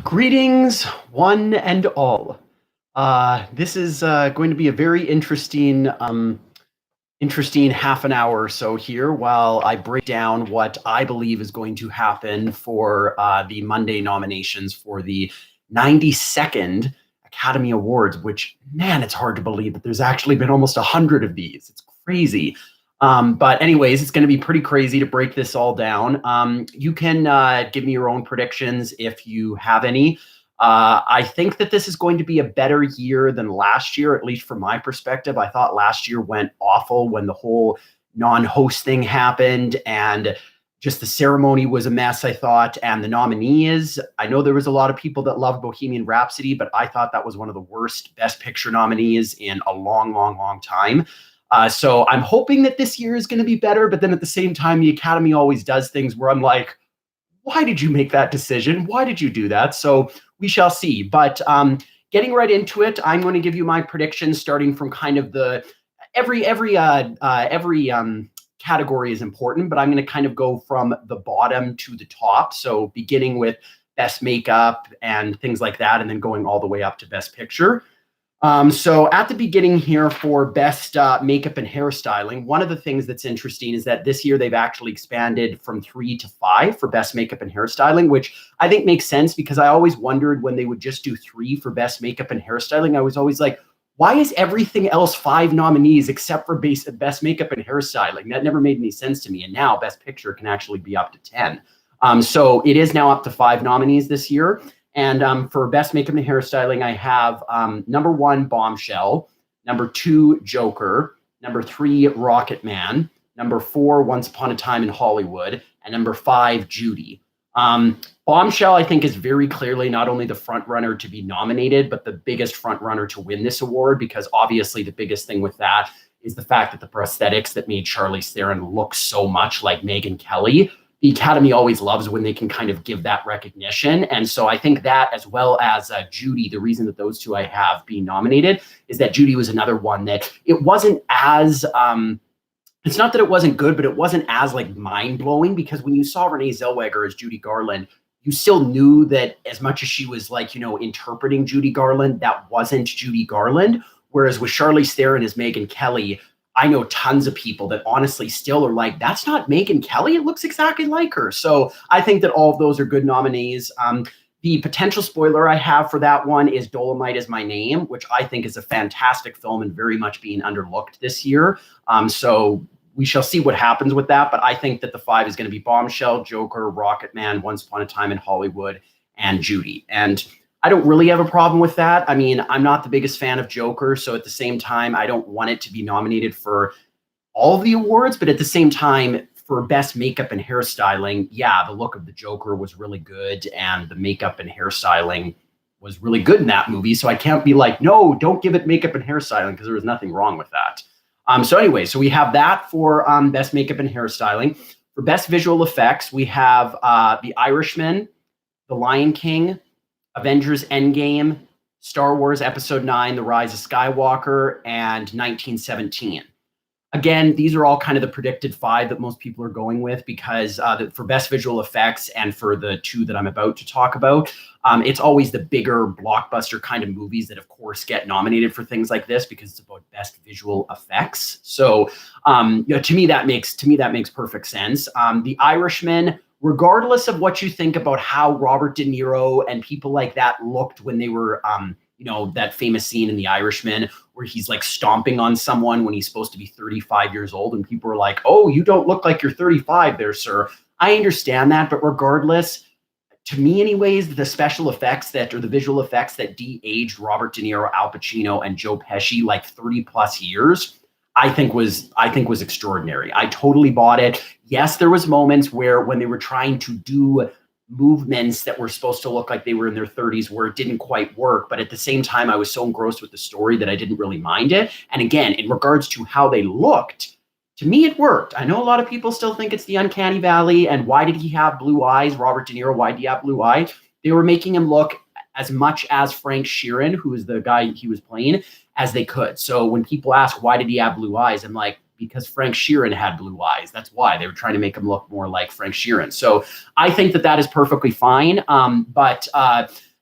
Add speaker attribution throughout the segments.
Speaker 1: Greetings, one and all. This is going to be a very interesting half an hour or so here while I break down what I believe is going to happen for the Monday nominations for the 92nd Academy Awards, which, man, it's hard to believe that there's actually been almost 100 of these. It's crazy. But anyways, it's going to be pretty crazy to break this all down. You can give me your own predictions if you have any. I think that this is going to be a better year than last year, at least from my perspective. I thought last year went awful when the whole non-host thing happened and just the ceremony was a mess, I thought. And the nominees, I know there was a lot of people that loved Bohemian Rhapsody, but I thought that was one of the worst Best Picture nominees in a long, long, long time. So I'm hoping that this year is going to be better, but then at the same time, the Academy always does things where I'm like, why did you make that decision? Why did you do that? So we shall see. But getting right into it, I'm going to give you my predictions starting from kind of the every category is important, but I'm going to kind of go from the bottom to the top. So beginning with best makeup and things like that, and then going all the way up to best picture. So at the beginning here for best makeup and hairstyling, one of the things that's interesting is that this year they've actually expanded from 3 to 5 for best makeup and hairstyling, which I think makes sense because I always wondered when they would just do 3 for best makeup and hairstyling. I was always like, why is everything else 5 nominees except for best makeup and hairstyling? That never made any sense to me. And now best picture can actually be up to 10. So it is now up to 5 nominees this year. And for best makeup and hairstyling, I have number 1, Bombshell, number 2, Joker, number 3, Rocket Man, number 4, Once Upon a Time in Hollywood, and number 5, Judy. Bombshell, I think, is very clearly not only the front runner to be nominated, but the biggest front runner to win this award, because obviously the biggest thing with that is the fact that the prosthetics that made Charlize Theron look so much like Megyn Kelly. The Academy always loves when they can kind of give that recognition. And so I think that, as well as Judy, the reason that those two I have being nominated is that Judy was another one that it wasn't as, it's not that it wasn't good, but it wasn't as like mind blowing, because when you saw Renee Zellweger as Judy Garland, you still knew that as much as she was like, interpreting Judy Garland, that wasn't Judy Garland. Whereas with Charlize Theron as Megyn Kelly, I know tons of people that honestly still are like, that's not Megyn Kelly. It looks exactly like her. So I think that all of those are good nominees. The potential spoiler I have for that one is Dolomite Is My Name, which I think is a fantastic film and very much being underlooked this year. So we shall see what happens with that. But I think that the 5 is going to be Bombshell, Joker, Rocket Man, Once Upon a Time in Hollywood, and Judy. And I don't really have a problem with that. I mean, I'm not the biggest fan of Joker, so at the same time, I don't want it to be nominated for all of the awards, but at the same time, for best makeup and hairstyling, yeah, the look of the Joker was really good, and the makeup and hairstyling was really good in that movie. So I can't be like, no, don't give it makeup and hairstyling, because there was nothing wrong with that. So anyway, so we have that for best makeup and hairstyling. For best visual effects, we have The Irishman, The Lion King, Avengers Endgame, Star Wars Episode 9, The Rise of Skywalker, and 1917. Again, these are all kind of the predicted 5 that most people are going with, because for best visual effects and for the 2 that I'm about to talk about, it's always the bigger blockbuster kind of movies that, of course, get nominated for things like this, because it's about best visual effects. So, to me that makes perfect sense. The Irishman, regardless of what you think about how Robert De Niro and people like that looked when they were, that famous scene in The Irishman where he's like stomping on someone when he's supposed to be 35 years old, and people are like, oh, you don't look like you're 35 there, sir. I understand that, but regardless, to me anyways, the special effects or the visual effects that de-aged Robert De Niro, Al Pacino, and Joe Pesci like 30 plus years, I think was extraordinary. I totally bought it. Yes, there was moments where when they were trying to do movements that were supposed to look like they were in their 30s where it didn't quite work, but at the same time I was so engrossed with the story that I didn't really mind it. And again, in regards to how they looked, to me it worked. I know a lot of people still think it's the uncanny valley and why did he have blue eyes, Robert De Niro, why did he have blue eyes? They were making him look as much as Frank Sheeran, who is the guy he was playing, as they could. So when people ask why did he have blue eyes, I'm like, because Frank Sheeran had blue eyes. That's why they were trying to make him look more like Frank Sheeran. So I think that that is perfectly fine. But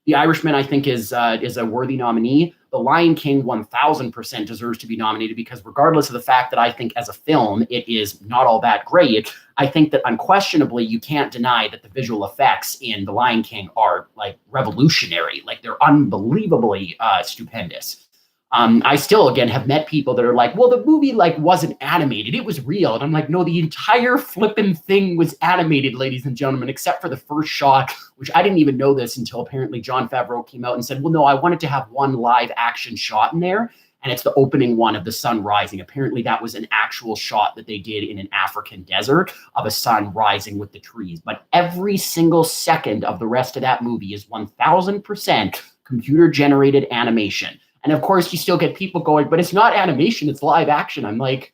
Speaker 1: The Irishman, I think, is a worthy nominee. The Lion King 1000% deserves to be nominated because regardless of the fact that I think as a film it is not all that great, I think that unquestionably you can't deny that the visual effects in The Lion King are like revolutionary. Like they're unbelievably stupendous. I still, again, have met people that are like, well, the movie like wasn't animated. It was real. And I'm like, no, the entire flippin' thing was animated, ladies and gentlemen, except for the first shot, which I didn't even know this until apparently Jon Favreau came out and said, well, no, I wanted to have one live action shot in there. And it's the opening one of the sun rising. Apparently that was an actual shot that they did in an African desert of a sun rising with the trees. But every single second of the rest of that movie is 1000% computer generated animation. And of course, you still get people going, but it's not animation, it's live action. I'm like,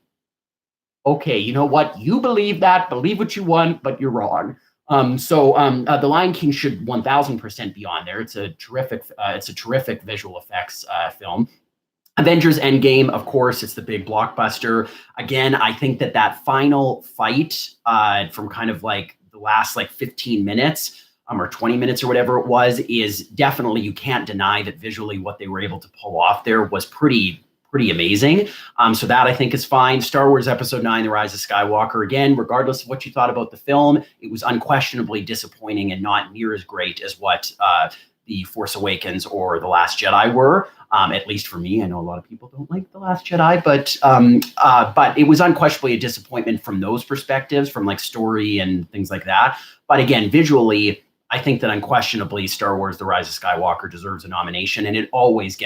Speaker 1: okay, you know what? You believe that, believe what you want, but you're wrong. The Lion King should 1000% be on there. It's a terrific visual effects film. Avengers Endgame, of course, it's the big blockbuster. Again, I think that final fight from kind of like the last like 15 minutes or 20 minutes or whatever it was, is definitely, you can't deny that visually what they were able to pull off there was pretty amazing. So that I think is fine. Star Wars Episode 9, The Rise of Skywalker, again, regardless of what you thought about the film, it was unquestionably disappointing and not near as great as what The Force Awakens or The Last Jedi were. At least for me. I know a lot of people don't like The Last Jedi, but it was unquestionably a disappointment from those perspectives, from like story and things like that. But again, visually, I think that unquestionably Star Wars The Rise of Skywalker deserves a nomination, and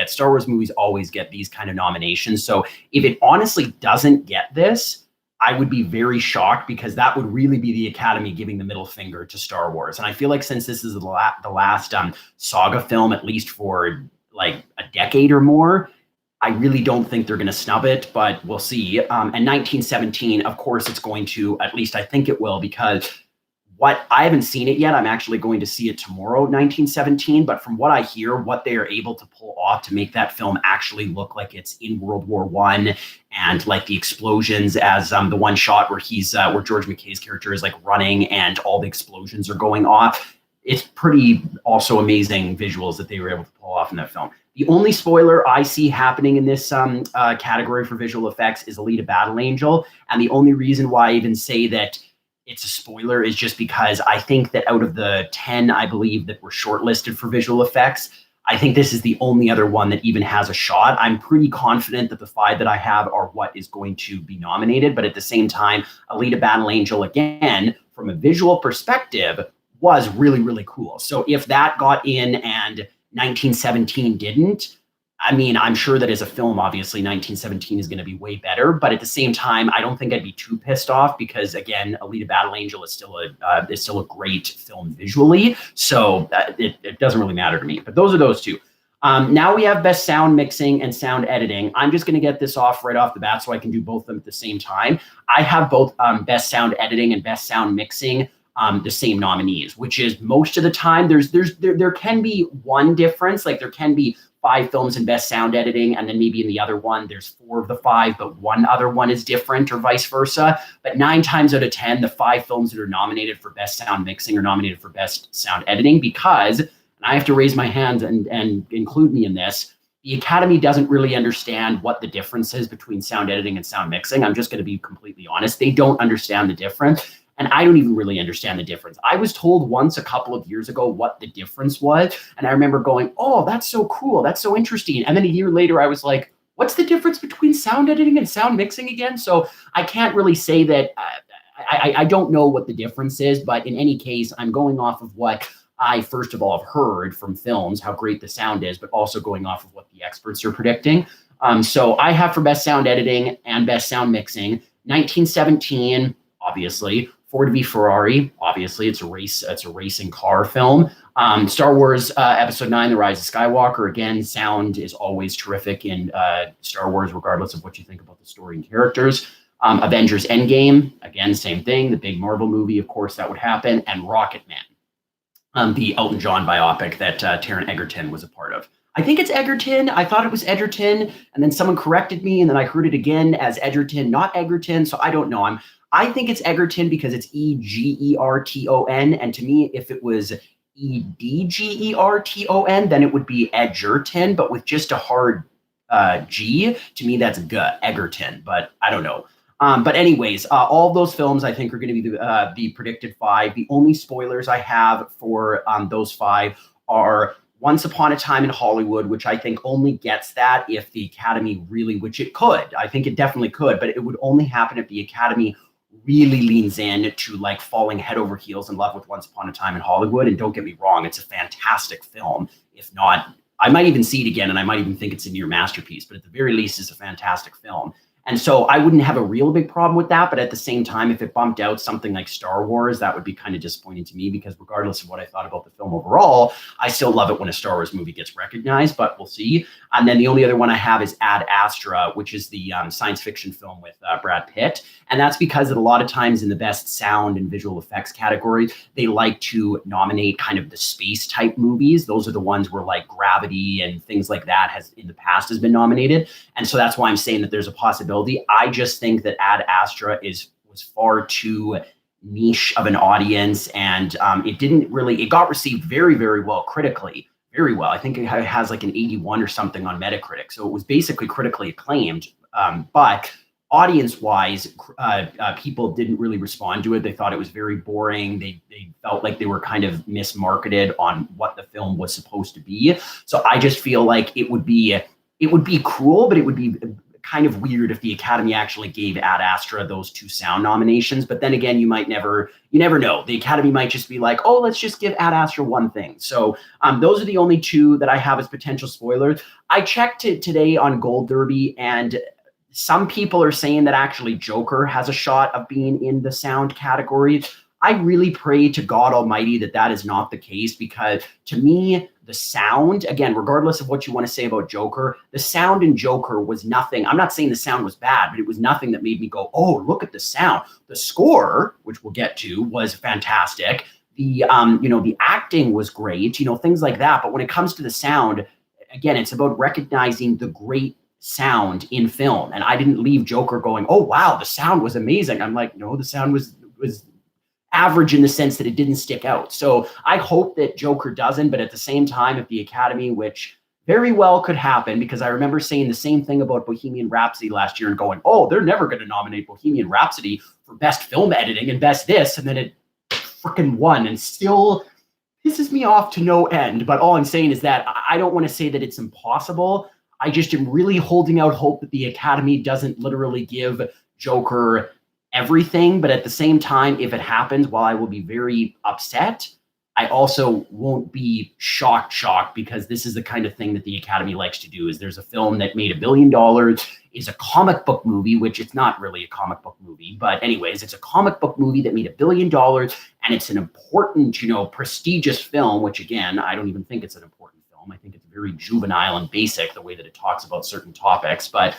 Speaker 1: Star Wars movies always get these kind of nominations. So if it honestly doesn't get this, I would be very shocked, because that would really be the Academy giving the middle finger to Star Wars. And I feel like since this is the last saga film, at least for like a decade or more, I really don't think they're going to snub it, but we'll see. And 1917, of course, it's going to, at least I think it will, because I haven't seen it yet. I'm actually going to see it tomorrow, 1917. But from what I hear, what they are able to pull off to make that film actually look like it's in World War I, and like the explosions as the one shot where where George McKay's character is like running and all the explosions are going off. It's pretty also amazing visuals that they were able to pull off in that film. The only spoiler I see happening in this category for visual effects is Alita Battle Angel. And the only reason why I even say that it's a spoiler is just because I think that out of the 10, I believe, that were shortlisted for visual effects, I think this is the only other one that even has a shot. I'm pretty confident that the 5 that I have are what is going to be nominated. But at the same time, Alita Battle Angel, again, from a visual perspective, was really cool. So if that got in and 1917 didn't, I mean, I'm sure that as a film, obviously 1917 is going to be way better, but at the same time, I don't think I'd be too pissed off, because again, Alita Battle Angel is still a great film visually. So it doesn't really matter to me, but those are those two. Now we have best sound mixing and sound editing. I'm just going to get this off right off the bat so I can do both of them at the same time. I have both best sound editing and best sound mixing the same nominees, which is most of the time there can be one difference. Like there can be 5 films in best sound editing, and then maybe in the other one there's 4 of the 5, but one other one is different, or vice versa. But 9 times out of 10, the 5 films that are nominated for best sound mixing are nominated for best sound editing, because, and I have to raise my hand and include me in this, the Academy doesn't really understand what the difference is between sound editing and sound mixing. I'm just going to be completely honest. They don't understand the difference. And I don't even really understand the difference. I was told once a couple of years ago what the difference was. And I remember going, oh, that's so cool. That's so interesting. And then a year later, I was like, what's the difference between sound editing and sound mixing again? So I can't really say that. I don't know what the difference is. But in any case, I'm going off of what I, first of all, have heard from films, how great the sound is, but also going off of what the experts are predicting. So I have for best sound editing and best sound mixing, 1917, obviously. Ford v Ferrari, obviously, it's a racing car film. Star Wars Episode 9, The Rise of Skywalker, again, sound is always terrific in Star Wars, regardless of what you think about the story and characters. Avengers Endgame, again, same thing, the big Marvel movie, of course, that would happen, and Rocketman, the Elton John biopic that Taron Egerton was a part of. I think it's Egerton. I thought it was Edgerton, and then someone corrected me, and then I heard it again as Edgerton, not Egerton. So I don't know. I think it's Egerton because it's Egerton, and to me, if it was Edgerton, then it would be Edgerton, but with just a hard G. To me, that's Egerton, but I don't know. But anyways, all those films I think are going to be the predicted 5. The only spoilers I have for those 5 are Once Upon a Time in Hollywood, which I think only gets that if the Academy really, which it could. I think it definitely could, but it would only happen if the Academy really leans in to like falling head over heels in love with Once Upon a Time in Hollywood. And don't get me wrong, it's a fantastic film. If not, I might even see it again, and I might even think it's a near masterpiece, but at the very least, it's a fantastic film. And so I wouldn't have a real big problem with that. But at the same time, if it bumped out something like Star Wars, that would be kind of disappointing to me, because regardless of what I thought about the film overall, I still love it when a Star Wars movie gets recognized, but we'll see. And then the only other one I have is Ad Astra, which is the science fiction film with Brad Pitt. And that's because a lot of times in the best sound and visual effects category, they like to nominate kind of the space type movies. Those are the ones where like Gravity and things like that has in the past has been nominated. And so that's why I'm saying that there's a possibility. I just think that Ad Astra was far too niche of an audience, and it got received very, very well critically, very well. I think it has like an 81 or something on Metacritic, so it was basically critically acclaimed. But audience-wise, people didn't really respond to it. They thought it was very boring. They felt like they were kind of mismarketed on what the film was supposed to be. So I just feel like it would be cruel, but it would be kind of weird if the Academy actually gave Ad Astra those 2 sound nominations. But then again, you never know. The Academy might just be like, oh, let's just give Ad Astra one thing. So those are the only 2 that I have as potential spoilers. I checked it today on Gold Derby, and some people are saying that actually Joker has a shot of being in the sound category. I really pray to God Almighty that that is not the case, because to me, the sound, again, regardless of what you want to say about Joker, the sound in Joker was nothing. I'm not saying the sound was bad, but it was nothing that made me go, oh, look at the sound. The score, which we'll get to, was fantastic. The acting was great, things like that. But when it comes to the sound, again, it's about recognizing the great sound in film. And I didn't leave Joker going, oh, wow, the sound was amazing. I'm like, no, the sound was average in the sense that it didn't stick out. So I hope that Joker doesn't, but at the same time, if the Academy, which very well could happen, because I remember saying the same thing about Bohemian Rhapsody last year and going, oh, they're never going to nominate Bohemian Rhapsody for best film editing and best this, and then it freaking won, and still pisses me off to no end. But all I'm saying is that I don't want to say that it's impossible. I just am really holding out hope that the Academy doesn't literally give Joker everything. But at the same time, if it happens, while I will be very upset, I also won't be shocked, because this is the kind of thing that the Academy likes to do. Is there's a film that made $1 billion, is a comic book movie, which it's not really a comic book movie, but anyways, it's a comic book movie that made $1 billion, and it's an important, prestigious film, which again, I don't even think it's an important film. I think it's very juvenile and basic, the way that it talks about certain topics, but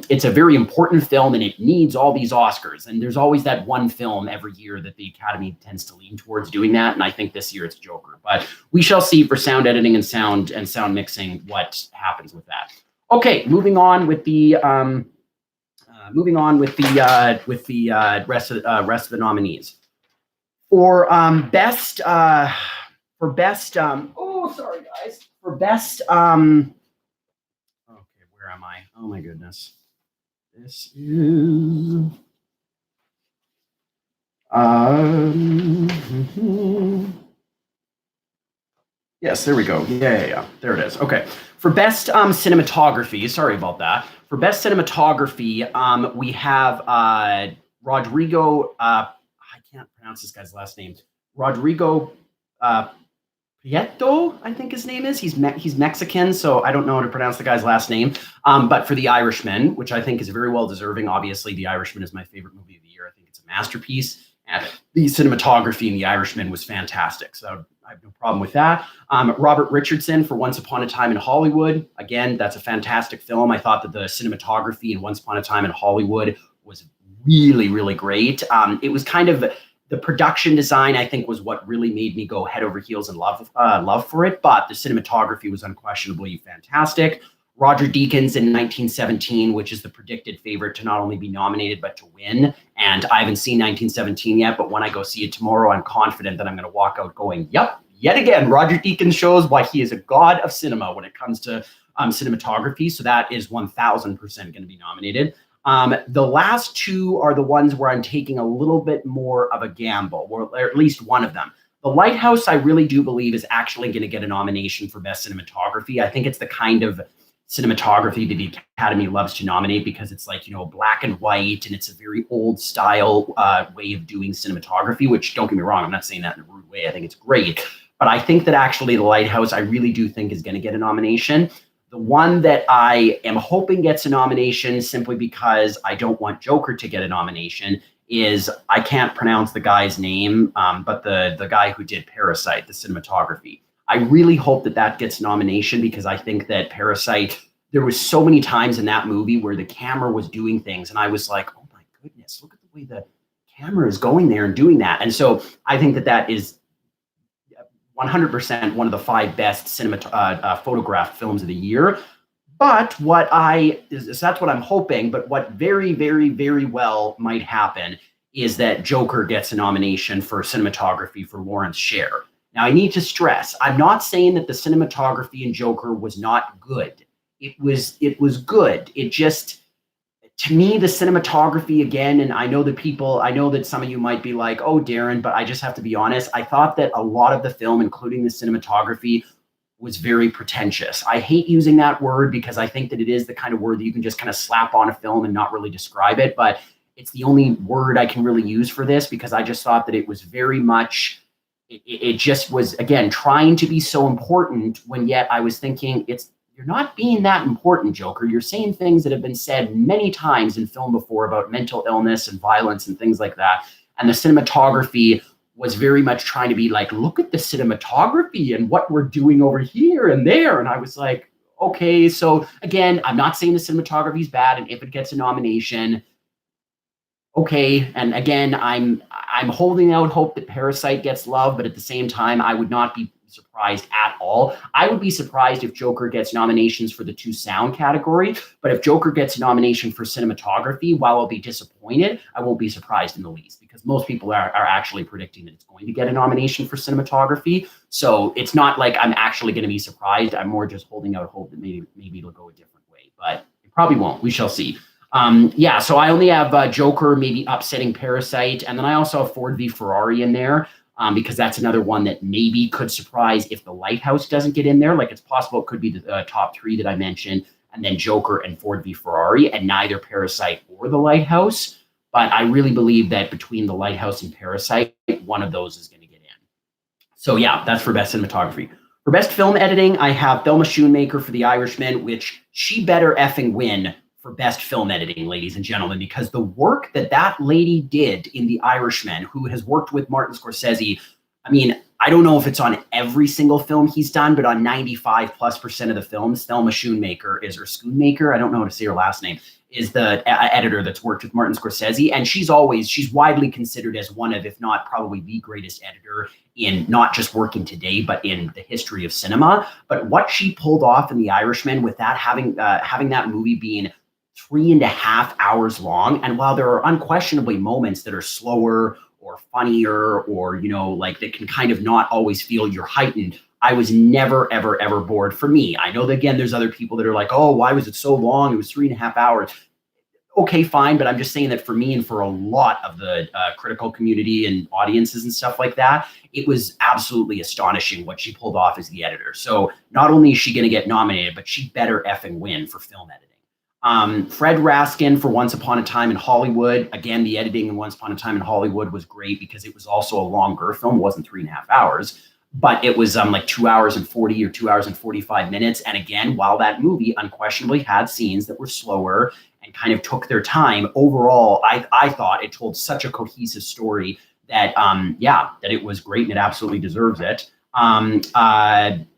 Speaker 1: it's a very important film, and it needs all these Oscars. And there's always that one film every year that the Academy tends to lean towards doing that. And I think this year it's Joker. But we shall see for sound editing and sound mixing what happens with that. Okay, moving on with the rest of the nominees for best. Oh, sorry guys. For best. Where am I? Oh my goodness. This is yes, there we go. Yeah. There it is. Okay. For best cinematography, sorry about that. For best cinematography, we have Rodrigo I can't pronounce this guy's last name. Rodrigo Prieto, I think his name is. He's Mexican, so I don't know how to pronounce the guy's last name. But for The Irishman, which I think is very well deserving. Obviously, The Irishman is my favorite movie of the year. I think it's a masterpiece. And the cinematography in The Irishman was fantastic. So I have no problem with that. Robert Richardson for Once Upon a Time in Hollywood. Again, that's a fantastic film. I thought that the cinematography in Once Upon a Time in Hollywood was really, really great. It was kind of The production design, I think, was what really made me go head over heels in love for it. But the cinematography was unquestionably fantastic. Roger Deakins in 1917, which is the predicted favorite to not only be nominated but to win. And I haven't seen 1917 yet, but when I go see it tomorrow, I'm confident that I'm going to walk out going, "Yep, yet again, Roger Deakins shows why he is a god of cinema when it comes to cinematography." So that is 1000% going to be nominated. The last two are the ones where I'm taking a little bit more of a gamble, or at least one of them. The Lighthouse, I really do believe, is actually going to get a nomination for Best Cinematography. I think it's the kind of cinematography that the Academy loves to nominate because it's like, black and white, and it's a very old style way of doing cinematography, which, don't get me wrong, I'm not saying that in a rude way. I think it's great. But I think that actually The Lighthouse, I really do think is going to get a nomination. The one that I am hoping gets a nomination simply because I don't want Joker to get a nomination is, I can't pronounce the guy's name, but the guy who did Parasite, the cinematography. I really hope that that gets nomination because I think that Parasite, there was so many times in that movie where the camera was doing things and I was like, oh my goodness, look at the way the camera is going there and doing that. And so I think that that is 100% one of the 5 best photographed films of the year. But that's what I'm hoping. But what very, very, very well might happen is that Joker gets a nomination for cinematography for Lawrence Sher. Now, I need to stress, I'm not saying that the cinematography in Joker was not good. It was good. It just, to me, the cinematography, again, and I know that some of you might be like, oh, Darren, but I just have to be honest. I thought that a lot of the film, including the cinematography, was very pretentious. I hate using that word because I think that it is the kind of word that you can just kind of slap on a film and not really describe it. But it's the only word I can really use for this because I just thought that it was very much, it just was, again, trying to be so important when yet I was thinking, you're not being that important, Joker. You're saying things that have been said many times in film before about mental illness and violence and things like that. And the cinematography was very much trying to be like, look at the cinematography and what we're doing over here and there. And I was like, okay. So again, I'm not saying the cinematography is bad. And if it gets a nomination, okay. And again, I'm holding out hope that Parasite gets love, but at the same time, I would not be surprised at all. I would be surprised if Joker gets nominations for the 2 sound category, but if Joker gets a nomination for cinematography, while I'll be disappointed, I won't be surprised in the least because most people are actually predicting that it's going to get a nomination for cinematography. So it's not like I'm actually going to be surprised. I'm more just holding out hope that maybe it'll go a different way, but it probably won't. We shall see. So I only have Joker maybe upsetting Parasite, and then I also have Ford v Ferrari in there. Because that's another one that maybe could surprise if The Lighthouse doesn't get in there. Like, it's possible it could be the top 3 that I mentioned, and then Joker and Ford v Ferrari, and neither Parasite or The Lighthouse. But I really believe that between The Lighthouse and Parasite, one of those is going to get in. So yeah, that's for Best Cinematography. For Best Film Editing, I have Thelma Schoonmaker for The Irishman, which she better effing win for Best Film Editing, ladies and gentlemen, because the work that lady did in The Irishman, who has worked with Martin Scorsese, I mean, I don't know if it's on every single film he's done, but on 95+% of the films, Thelma Schoonmaker is, or Schoonmaker, I don't know how to say her last name, is the editor that's worked with Martin Scorsese. And she's widely considered as one of, if not probably the greatest editor in not just working today, but in the history of cinema. But what she pulled off in The Irishman with that, having that movie being 3.5 hours long. And while there are unquestionably moments that are slower or funnier or, like that can kind of not always feel you're heightened, I was never, ever, ever bored. For me, I know that, again, there's other people that are like, oh, why was it so long? It was 3.5 hours. Okay, fine. But I'm just saying that for me and for a lot of the critical community and audiences and stuff like that, it was absolutely astonishing what she pulled off as the editor. So not only is she going to get nominated, but she better effing win for film editing. Fred Raskin for Once Upon a Time in Hollywood. Again, the editing in Once Upon a Time in Hollywood was great because it was also a longer film. It wasn't 3.5 hours, but it was like 2 hours and 40 or 2 hours and 45 minutes. And again, while that movie unquestionably had scenes that were slower and kind of took their time, overall, I thought it told such a cohesive story that, that it was great and it absolutely deserves it.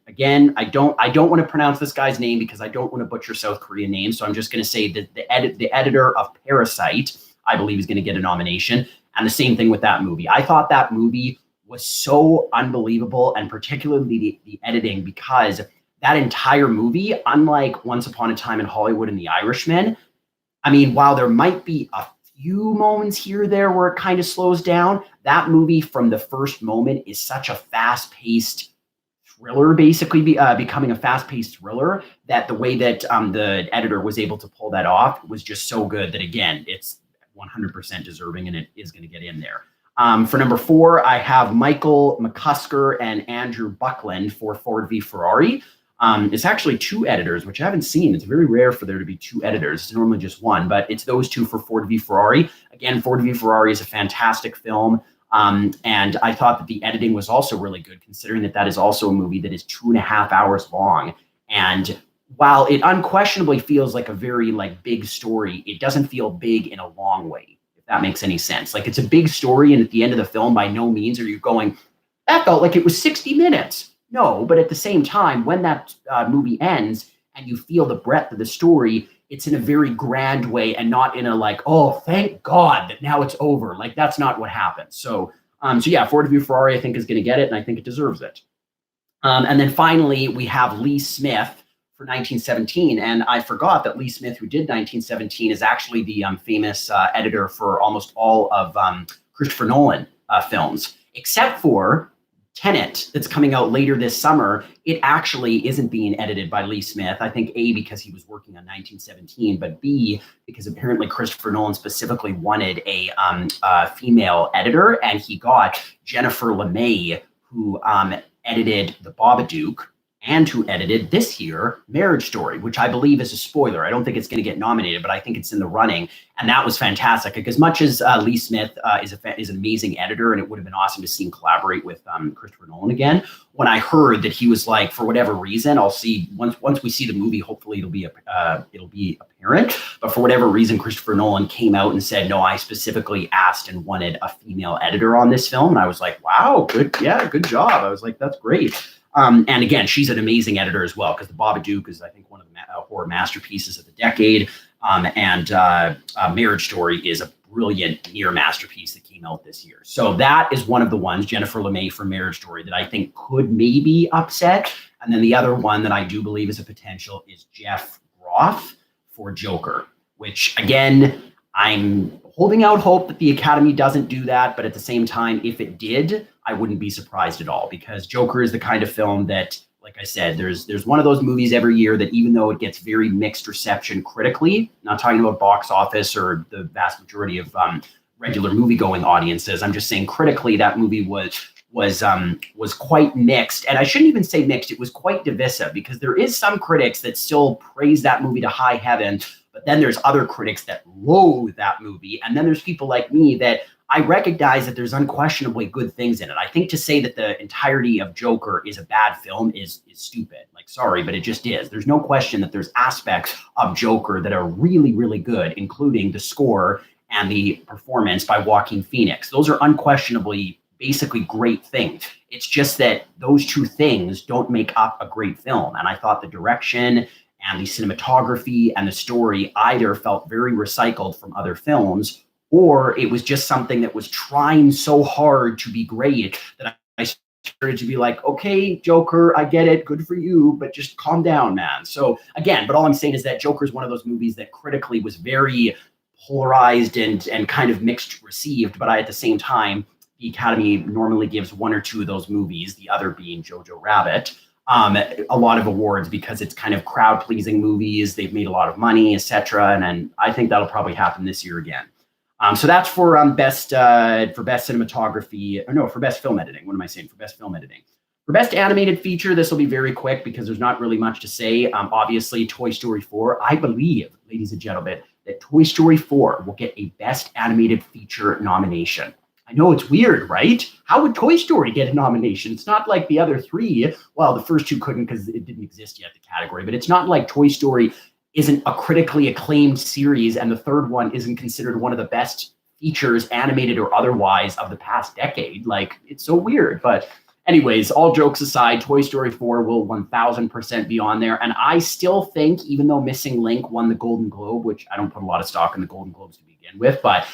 Speaker 1: Again, I don't want to pronounce this guy's name because I don't want to butcher South Korean names. So I'm just going to say that the editor of Parasite, I believe, is going to get a nomination. And the same thing with that movie. I thought that movie was so unbelievable, and particularly the editing, because that entire movie, unlike Once Upon a Time in Hollywood and The Irishman, I mean, while there might be a few moments here or there where it kind of slows down, that movie from the first moment is such a fast-paced thriller, basically becoming a fast-paced thriller, that the way that the editor was able to pull that off was just so good that, again, it's 100% deserving, and it is going to get in there. For number 4, I have Michael McCusker and Andrew Buckland for Ford v Ferrari. It's actually 2 editors, which I haven't seen. It's very rare for there to be 2 editors. It's normally just 1, but it's those 2 for Ford v Ferrari. Again, Ford v Ferrari is a fantastic film. And I thought that the editing was also really good, considering that that is also a movie that is 2.5 hours long. And while it unquestionably feels like a very big story, it doesn't feel big in a long way, if that makes any sense. Like, it's a big story, and at the end of the film, by no means are you going, that felt like it was 60 minutes. No, but at the same time, when that movie ends and you feel the breadth of the story, it's in a very grand way, and not in a oh, thank God that now it's over. Like, that's not what happens. So yeah, Ford v Ferrari, I think, is going to get it, and I think it deserves it. And then finally, we have Lee Smith for 1917. And I forgot that Lee Smith, who did 1917, is actually the famous editor for almost all of Christopher Nolan films, except for Tenet, that's coming out later this summer. It actually isn't being edited by Lee Smith. I think A, because he was working on 1917, but B, because apparently Christopher Nolan specifically wanted a female editor, and he got Jennifer LeMay, who edited The Babadook and who edited this year Marriage Story, which I believe is a spoiler. I don't think it's going to get nominated, but I think it's in the running. And that was fantastic. Like, as much as Lee Smith is an amazing editor, and it would have been awesome to see him collaborate with Christopher Nolan again, when I heard that he was like, for whatever reason, I'll see once we see the movie, hopefully it'll be apparent. But for whatever reason, Christopher Nolan came out and said, no, I specifically asked and wanted a female editor on this film. And I was like, wow, good job. I was like, that's great. And again, she's an amazing editor as well, because The Babadook is, I think, one of the horror masterpieces of the decade. And Marriage Story is a brilliant near masterpiece that came out this year. So that is one of the ones, Jennifer LeMay for Marriage Story, that I think could maybe upset. And then the other one that I do believe is a potential is Jeff Groff for Joker, which, again, I'm holding out hope that the Academy doesn't do that. But at the same time, if it did, I wouldn't be surprised at all, because Joker is the kind of film that, like I said, there's one of those movies every year that, even though it gets very mixed reception critically, not talking about box office or the vast majority of regular movie-going audiences, I'm just saying critically, that movie was quite mixed. And I shouldn't even say mixed, it was quite divisive, because there is some critics that still praise that movie to high heaven, but then there's other critics that loathe that movie. And then there's people like me that I recognize that there's unquestionably good things in it. I think to say that the entirety of Joker is a bad film is stupid. Like, sorry, but it just is. There's no question that there's aspects of Joker that are really, really good, including the score and the performance by Joaquin Phoenix. Those are unquestionably basically great things. It's just that those two things don't make up a great film. And I thought the direction and the cinematography and the story either felt very recycled from other films, or it was just something that was trying so hard to be great that I started to be like, okay, Joker, I get it, good for you, but just calm down, man. So again, but all I'm saying is that Joker is one of those movies that critically was very polarized and kind of mixed received, but at the same time, the Academy normally gives one or two of those movies, the other being Jojo Rabbit, a lot of awards, because it's kind of crowd-pleasing movies, they've made a lot of money, etc. And I think that'll probably happen this year again. So that's for best cinematography, or no, for best film editing. What am I saying? For best film editing. For best animated feature, this will be very quick because there's not really much to say. Obviously, Toy Story 4. I believe, ladies and gentlemen, that Toy Story 4 will get a best animated feature nomination. I know it's weird, right? How would Toy Story get a nomination? It's not like the other three. Well, the first two couldn't because it didn't exist yet, the category. But it's not like Toy Story isn't a critically acclaimed series, and the third one isn't considered one of the best features, animated or otherwise, of the past decade. Like, it's so weird. But anyways, all jokes aside, Toy Story 4 will 1000% be on there. And I still think, even though Missing Link won the Golden Globe, which I don't put a lot of stock in the Golden Globes to begin with, but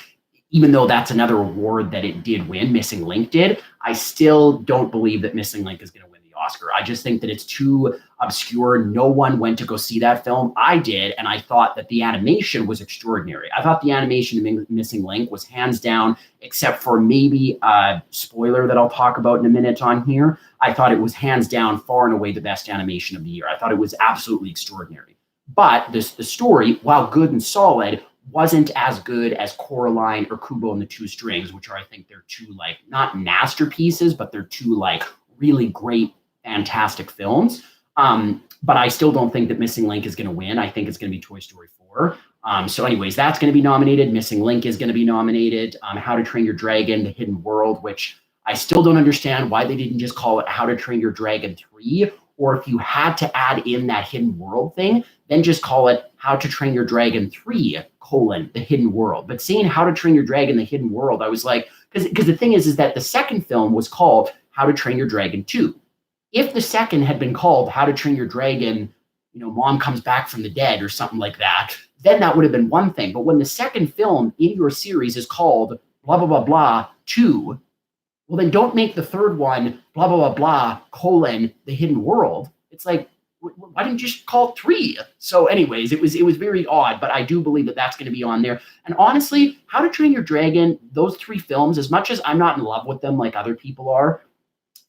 Speaker 1: even though that's another award that it did win, Missing Link did, I still don't believe that Missing Link is going to win the Oscar. I just think that it's too obscure. No one went to go see that film. I did, and I thought that the animation was extraordinary. I thought the animation in Missing Link was hands down, except for maybe a spoiler that I'll talk about in a minute on here. I thought it was hands down, far and away the best animation of the year. I thought it was absolutely extraordinary. But the story, while good and solid, wasn't as good as Coraline or Kubo and the Two Strings, which are, I think, they're two, like, not masterpieces, but they're two, like, really great, fantastic films. But I still don't think that Missing Link is going to win. I think it's going to be Toy Story 4. So anyways, that's going to be nominated. Missing Link is going to be nominated. How to Train Your Dragon, The Hidden World, which I still don't understand why they didn't just call it How to Train Your Dragon 3, or if you had to add in that Hidden World thing, then just call it How to Train Your Dragon 3, The Hidden World. But seeing How to Train Your Dragon, The Hidden World, I was like, because the thing is that the second film was called How to Train Your Dragon 2. If the second had been called How to Train Your Dragon, Mom Comes Back from the Dead or something like that, then that would have been one thing. But when the second film in your series is called blah, blah, blah, blah, 2, well, then don't make the third one blah, blah, blah, blah, The Hidden World. It's like, why didn't you just call it 3? So anyways, it was very odd, but I do believe that that's going to be on there. And honestly, How to Train Your Dragon, those 3 films, as much as I'm not in love with them like other people are,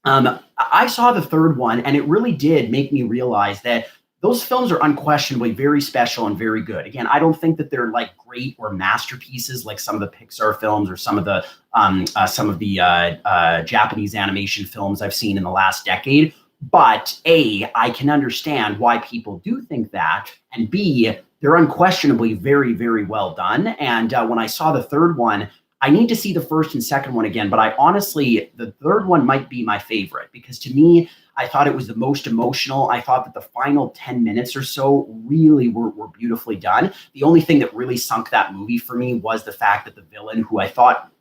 Speaker 1: I saw the third one, and it really did make me realize that those films are unquestionably very special and very good. Again, I don't think that they're like great or masterpieces like some of the Pixar films or some of the Japanese animation films I've seen in the last decade. But A, I can understand why people do think that, and B, they're unquestionably very, very well done. And when I saw the third one, I need to see the first and second one again, but I honestly, the third one might be my favorite because to me, I thought it was the most emotional. I thought that the final 10 minutes or so really were beautifully done. The only thing that really sunk that movie for me was the fact that the villain, who I thought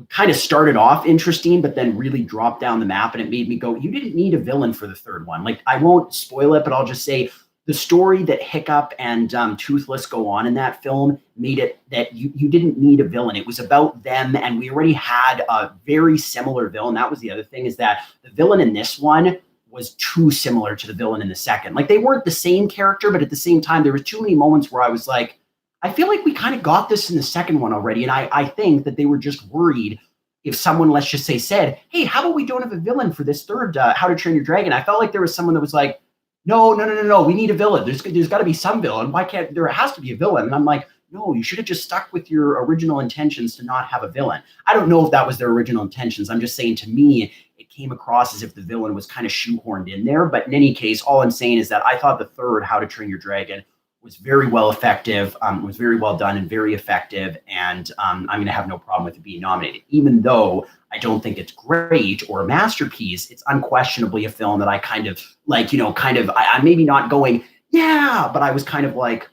Speaker 1: kind of started off interesting, but then really dropped down the map, and it made me go, you didn't need a villain for the third one. Like, I won't spoil it, but I'll just say the story that Hiccup and Toothless go on in that film made it that you didn't need a villain. It was about them, and we already had a very similar villain. That was the other thing, is that the villain in this one was too similar to the villain in the second. Like, they weren't the same character, but at the same time, there were too many moments where I was like, I feel like we kind of got this in the second one already. And I think that they were just worried if someone, let's just say, said, hey, how about we don't have a villain for this third How to Train Your Dragon? I felt like there was someone that was like, no, we need a villain. There's got to be some villain. Why can't there has to be a villain? And I'm like, no, you should have just stuck with your original intentions to not have a villain. I don't know if that was their original intentions. I'm just saying, to me, it came across as if the villain was kind of shoehorned in there. But in any case, all I'm saying is that I thought the third How to Train Your Dragon was very well effective, was very well done and very effective. And I'm going to have no problem with it being nominated, even though I don't think it's great or a masterpiece. It's unquestionably a film that I kind of like, I'm maybe not going, yeah, but I was kind of like,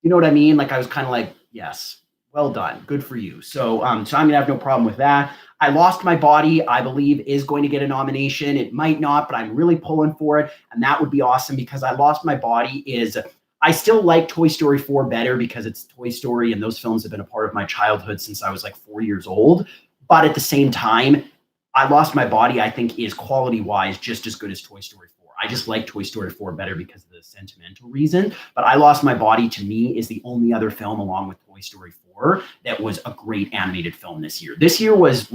Speaker 1: you know what I mean? Like, I was kind of like, yes, well done. Good for you. So I'm going to have no problem with that. I Lost My Body, I believe, is going to get a nomination. It might not, but I'm really pulling for it. And that would be awesome, because I Lost My Body is, I still like Toy Story 4 better because it's Toy Story, and those films have been a part of my childhood since I was like 4 years old. But at the same time, I Lost My Body, I think, is quality-wise just as good as Toy Story 4. I just like Toy Story 4 better because of the sentimental reason. But I Lost My Body, to me, is the only other film, along with Toy Story 4, that was a great animated film this year. This year was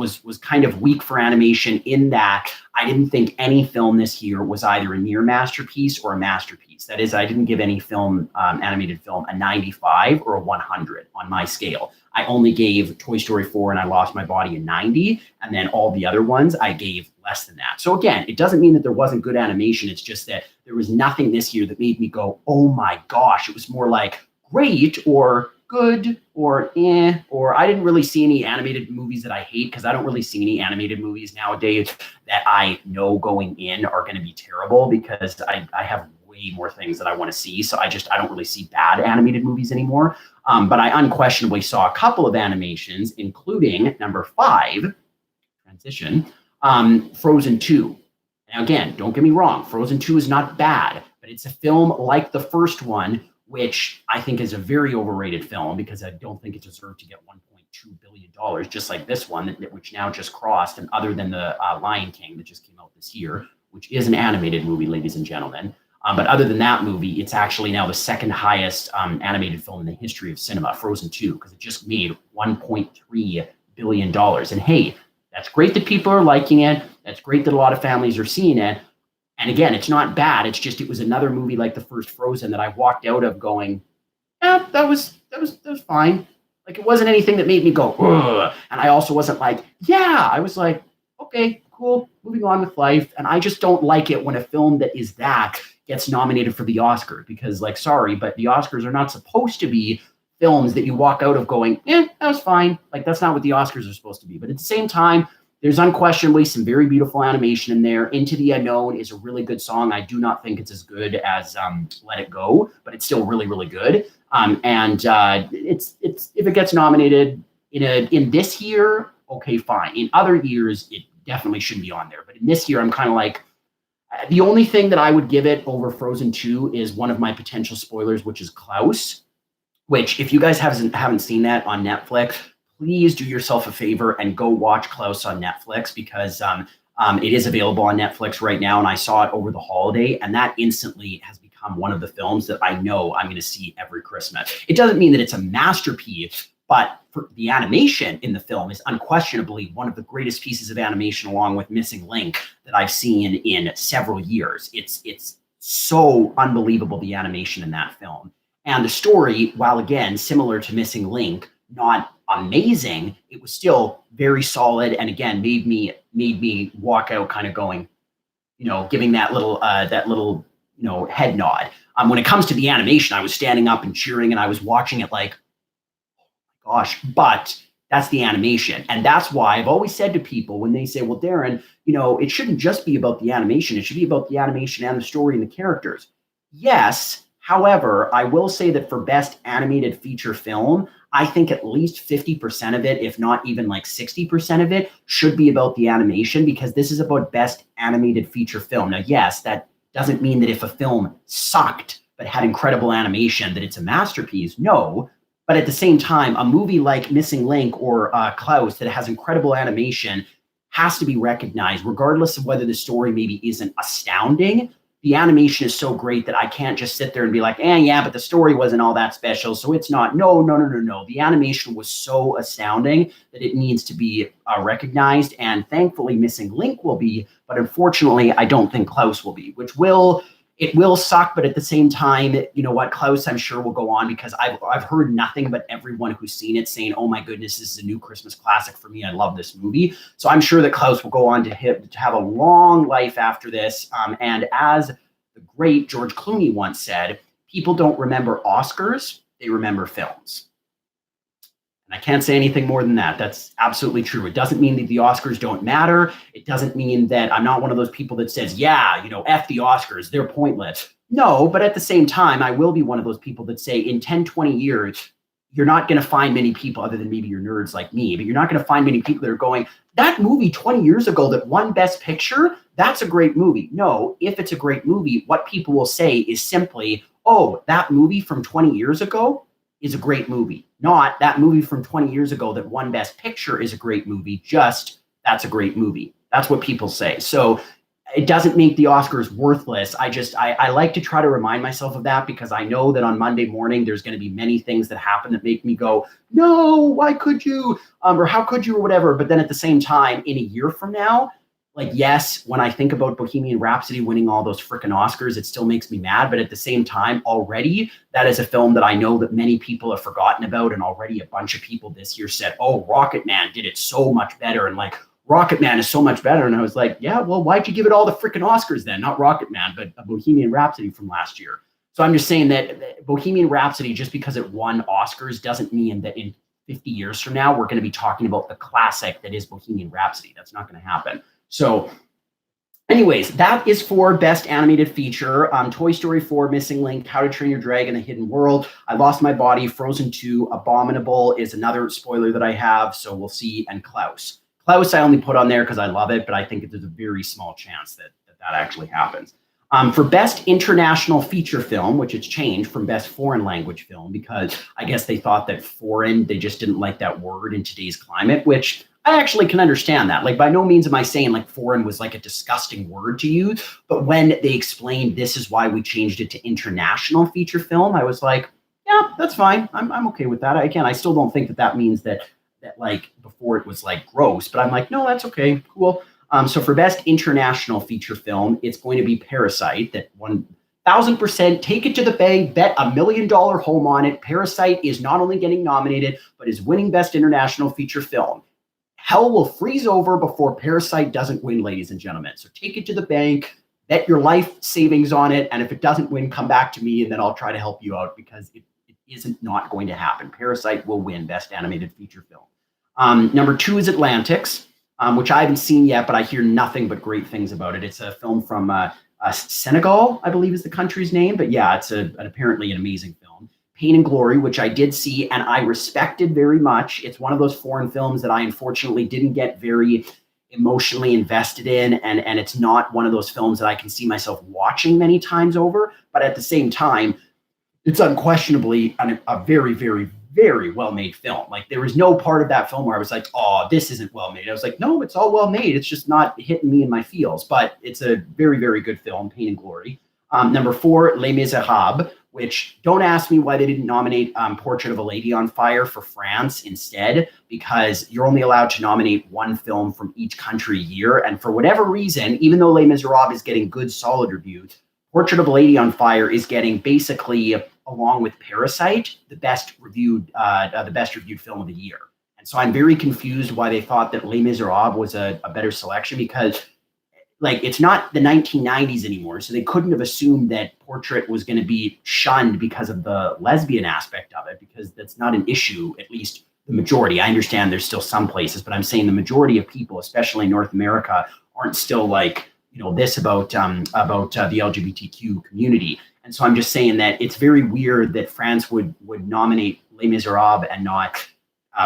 Speaker 1: kind of weak for animation in that I didn't think any film this year was either a near masterpiece or a masterpiece. That is, I didn't give any film, animated film, a 95 or a 100 on my scale. I only gave Toy Story 4 and I Lost My Body a 90, and then all the other ones I gave less than that. So again, it doesn't mean that there wasn't good animation. It's just that there was nothing this year that made me go, oh my gosh. It was more like great or good or eh, or I didn't really see any animated movies that I hate, because I don't really see any animated movies nowadays that I know going in are going to be terrible, because I have way more things that I want to see. So I don't really see bad animated movies anymore. But I unquestionably saw a couple of animations, including number 5, transition, Frozen 2. Now, again, don't get me wrong, Frozen 2 is not bad, but it's a film like the first one which I think is a very overrated film because I don't think it deserved to get $1.2 billion, just like this one, which now just crossed. And other than the Lion King that just came out this year, which is an animated movie, ladies and gentlemen. But other than that movie, it's actually now the second highest animated film in the history of cinema, Frozen 2, because it just made $1.3 billion. And hey, that's great that people are liking it. That's great that a lot of families are seeing it. And again, it's not bad. It's just, it was another movie like the first Frozen that I walked out of going, yeah, that was fine. Like, it wasn't anything that made me go, ugh. And I also wasn't like, yeah, I was like, okay, cool, moving on with life. And I just don't like it when a film that is that gets nominated for the Oscar, because, like, sorry, but the Oscars are not supposed to be films that you walk out of going, that was fine. Like, that's not what the Oscars are supposed to be. But at the same time, there's unquestionably some very beautiful animation in there. Into the Unknown is a really good song. I do not think it's as good as Let It Go, but it's still really, really good. It's if it gets nominated in this year, okay, fine. In other years, it definitely shouldn't be on there. But in this year, I'm kind of like, the only thing that I would give it over Frozen 2 is one of my potential spoilers, which is Klaus, which, if you guys haven't seen that on Netflix, please do yourself a favor and go watch Klaus on Netflix, because it is available on Netflix right now, and I saw it over the holiday, and that instantly has become one of the films that I know I'm going to see every Christmas. It doesn't mean that it's a masterpiece, but for the animation in the film is unquestionably one of the greatest pieces of animation, along with Missing Link, that I've seen in several years. It's so unbelievable, the animation in that film. And the story, while again similar to Missing Link, not amazing, it was still very solid, and again made me walk out kind of going, giving that little head nod. When it comes to the animation, I was standing up and cheering, and I was watching it like, gosh, but that's the animation. And that's why I've always said to people when they say, well, Darren, it shouldn't just be about the animation. It should be about the animation and the story and the characters. Yes. However, I will say that for best animated feature film, I think at least 50% of it, if not even like 60% of it, should be about the animation, because this is about best animated feature film. Now, yes, that doesn't mean that if a film sucked but had incredible animation, that it's a masterpiece. No. But at the same time, a movie like Missing Link or Klaus that has incredible animation has to be recognized, regardless of whether the story maybe isn't astounding. The animation is so great that I can't just sit there and be like, yeah, but the story wasn't all that special, so it's not. No. The animation was so astounding that it needs to be recognized, and thankfully Missing Link will be, but unfortunately I don't think Klaus will be, it will suck, but at the same time, you know what, Klaus, I'm sure will go on, because I've heard nothing but everyone who's seen it saying, oh my goodness, this is a new Christmas classic for me. I love this movie. So I'm sure that Klaus will go on to have a long life after this. And as the great George Clooney once said, people don't remember Oscars, they remember films. And I can't say anything more than that. That's absolutely true. It doesn't mean that the Oscars don't matter. It doesn't mean that I'm not one of those people that says, yeah, F the Oscars, they're pointless. No, but at the same time, I will be one of those people that say in 10, 20 years, you're not going to find many people, other than maybe your nerds like me, but you're not going to find many people that are going, that movie 20 years ago that won Best Picture, that's a great movie. No, if it's a great movie, what people will say is simply, oh, that movie from 20 years ago is a great movie. Not that movie from 20 years ago that won Best Picture is a great movie, just that's a great movie. That's what people say. So it doesn't make the Oscars worthless. I like to try to remind myself of that, because I know that on Monday morning, there's going to be many things that happen that make me go, no, why could you? Or how could you, or whatever. But then at the same time, in a year from now, like, yes, when I think about Bohemian Rhapsody winning all those freaking Oscars, it still makes me mad. But at the same time, already, that is a film that I know that many people have forgotten about. And already a bunch of people this year said, oh, Rocketman did it so much better. And like, Rocketman is so much better. And I was like, yeah, well, why'd you give it all the freaking Oscars then? Not Rocketman, but a Bohemian Rhapsody from last year. So I'm just saying that Bohemian Rhapsody, just because it won Oscars, doesn't mean that in 50 years from now, we're going to be talking about the classic that is Bohemian Rhapsody. That's not going to happen. So anyways, that is for Best Animated Feature. Toy Story 4, Missing Link, How to Train Your Dragon, The Hidden World, I Lost My Body, Frozen 2, Abominable is another spoiler that I have, so we'll see, and Klaus. Klaus I only put on there because I love it, but I think there's a very small chance that actually happens. For Best International Feature Film, which it's changed from Best Foreign Language Film because I guess they thought that foreign, they just didn't like that word in today's climate, which I actually can understand that. Like, by no means am I saying like foreign was like a disgusting word to use, but when they explained this is why we changed it to international feature film, I was like, yeah, that's fine. I'm okay with that. Again, I still don't think that that means that like before it was like gross, but I'm like, no, that's okay, cool. So for Best International Feature Film, it's going to be Parasite. That 1,000% take it to the bank, bet $1 million home on it. Parasite is not only getting nominated, but is winning Best International Feature Film. Hell will freeze over before Parasite doesn't win, ladies and gentlemen. So take it to the bank, bet your life savings on it, and if it doesn't win, come back to me, and then I'll try to help you out because it isn't not going to happen. Parasite will win Best Animated Feature Film. Number 2 is Atlantics, which I haven't seen yet, but I hear nothing but great things about it. It's a film from Senegal, I believe is the country's name, but yeah, it's apparently an amazing film. Pain and Glory, which I did see and I respected very much. It's one of those foreign films that I unfortunately didn't get very emotionally invested in, and it's not one of those films that I can see myself watching many times over, but at the same time, it's unquestionably a very, very, very well-made film. Like, there was no part of that film where I was like, oh, this isn't well-made. I was like, no, it's all well-made. It's just not hitting me in my feels, but it's a very, very good film, Pain and Glory. Number 4, Les Miserables, which don't ask me why they didn't nominate Portrait of a Lady on Fire for France instead, because you're only allowed to nominate one film from each country a year. And for whatever reason, even though Les Miserables is getting good, solid reviews, Portrait of a Lady on Fire is getting basically, along with Parasite, the best reviewed film of the year. And so I'm very confused why they thought that Les Miserables was a better selection, because like, it's not the 1990s anymore, so they couldn't have assumed that Portrait was going to be shunned because of the lesbian aspect of it, because that's not an issue, at least the majority. I understand there's still some places, but I'm saying the majority of people, especially in North America, aren't still like, this about the LGBTQ community. And so I'm just saying that it's very weird that France would nominate Les Miserables and not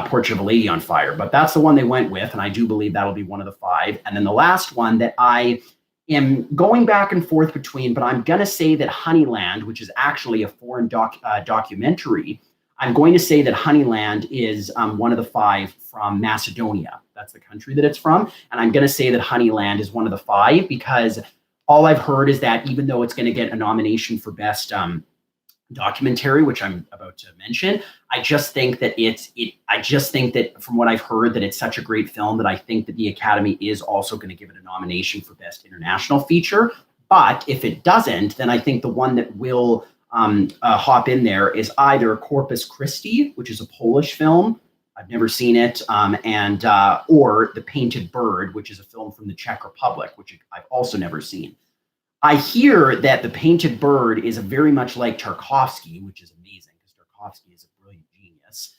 Speaker 1: Portrait of a Lady on Fire, but that's the one they went with, and I do believe that'll be one of the 5. And then the last one that I am going back and forth between, but I'm going to say that Honeyland, which is actually a foreign documentary, I'm going to say that Honeyland is one of the 5 from Macedonia. That's the country that it's from. And I'm going to say that Honeyland is one of the 5 because all I've heard is that even though it's going to get a nomination for Best documentary, which I'm about to mention, I just think that from what I've heard, that it's such a great film that I think that the Academy is also going to give it a nomination for Best International Feature. But if it doesn't, then I think the one that will hop in there is either Corpus Christi, which is a Polish film. I've never seen it, or The Painted Bird, which is a film from the Czech Republic, which I've also never seen. I hear that The Painted Bird is very much like Tarkovsky, which is amazing because Tarkovsky is a brilliant genius,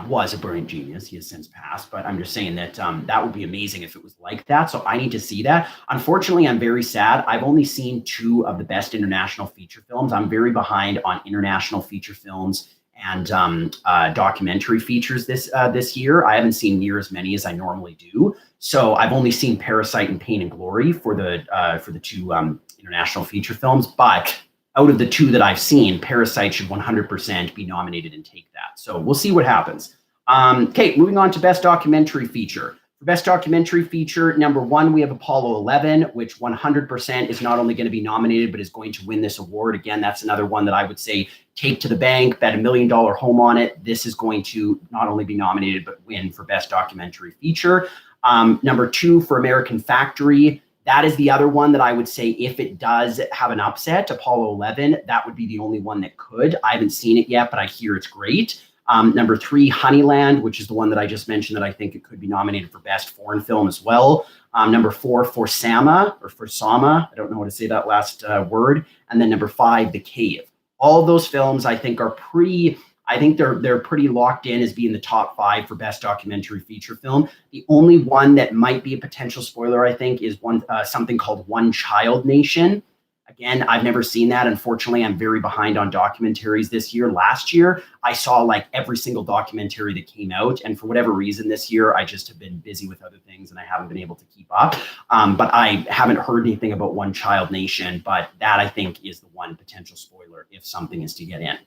Speaker 1: was a brilliant genius. He has since passed, but I'm just saying that that would be amazing if it was like that. So I need to see that. Unfortunately, I'm very sad. I've only seen 2 of the Best International Feature Films. I'm very behind on international feature films and documentary features this year. I haven't seen near as many as I normally do. So I've only seen Parasite and Pain and Glory for the 2 international feature films. But out of the 2 that I've seen, Parasite should 100% be nominated and take that. So we'll see what happens. Okay, moving on to Best Documentary Feature. For Best Documentary Feature, number 1, we have Apollo 11, which 100% is not only going to be nominated, but is going to win this award. Again, that's another one that I would say take to the bank, bet $1 million home on it. This is going to not only be nominated, but win for Best Documentary Feature. Number 2, for American Factory, that is the other one that I would say, if it does have an upset, Apollo 11, that would be the only one that could. I haven't seen it yet, but I hear it's great. Number 3, Honeyland, which is the one that I just mentioned that I think it could be nominated for Best Foreign Film as well. Number 4, For Sama, I don't know how to say that last word. And then number 5, The Cave. All of those films I think are pretty, they're pretty locked in as being the top 5 for Best Documentary Feature Film. The only one that might be a potential spoiler, I think, is something called One Child Nation. I Again, I've never seen that. Unfortunately, I'm very behind on documentaries this year. Last year, I saw like every single documentary that came out. And for whatever reason this year, I just have been busy with other things and I haven't been able to keep up. But I haven't heard anything about One Child Nation, but that I think is the one potential spoiler if something is to get in.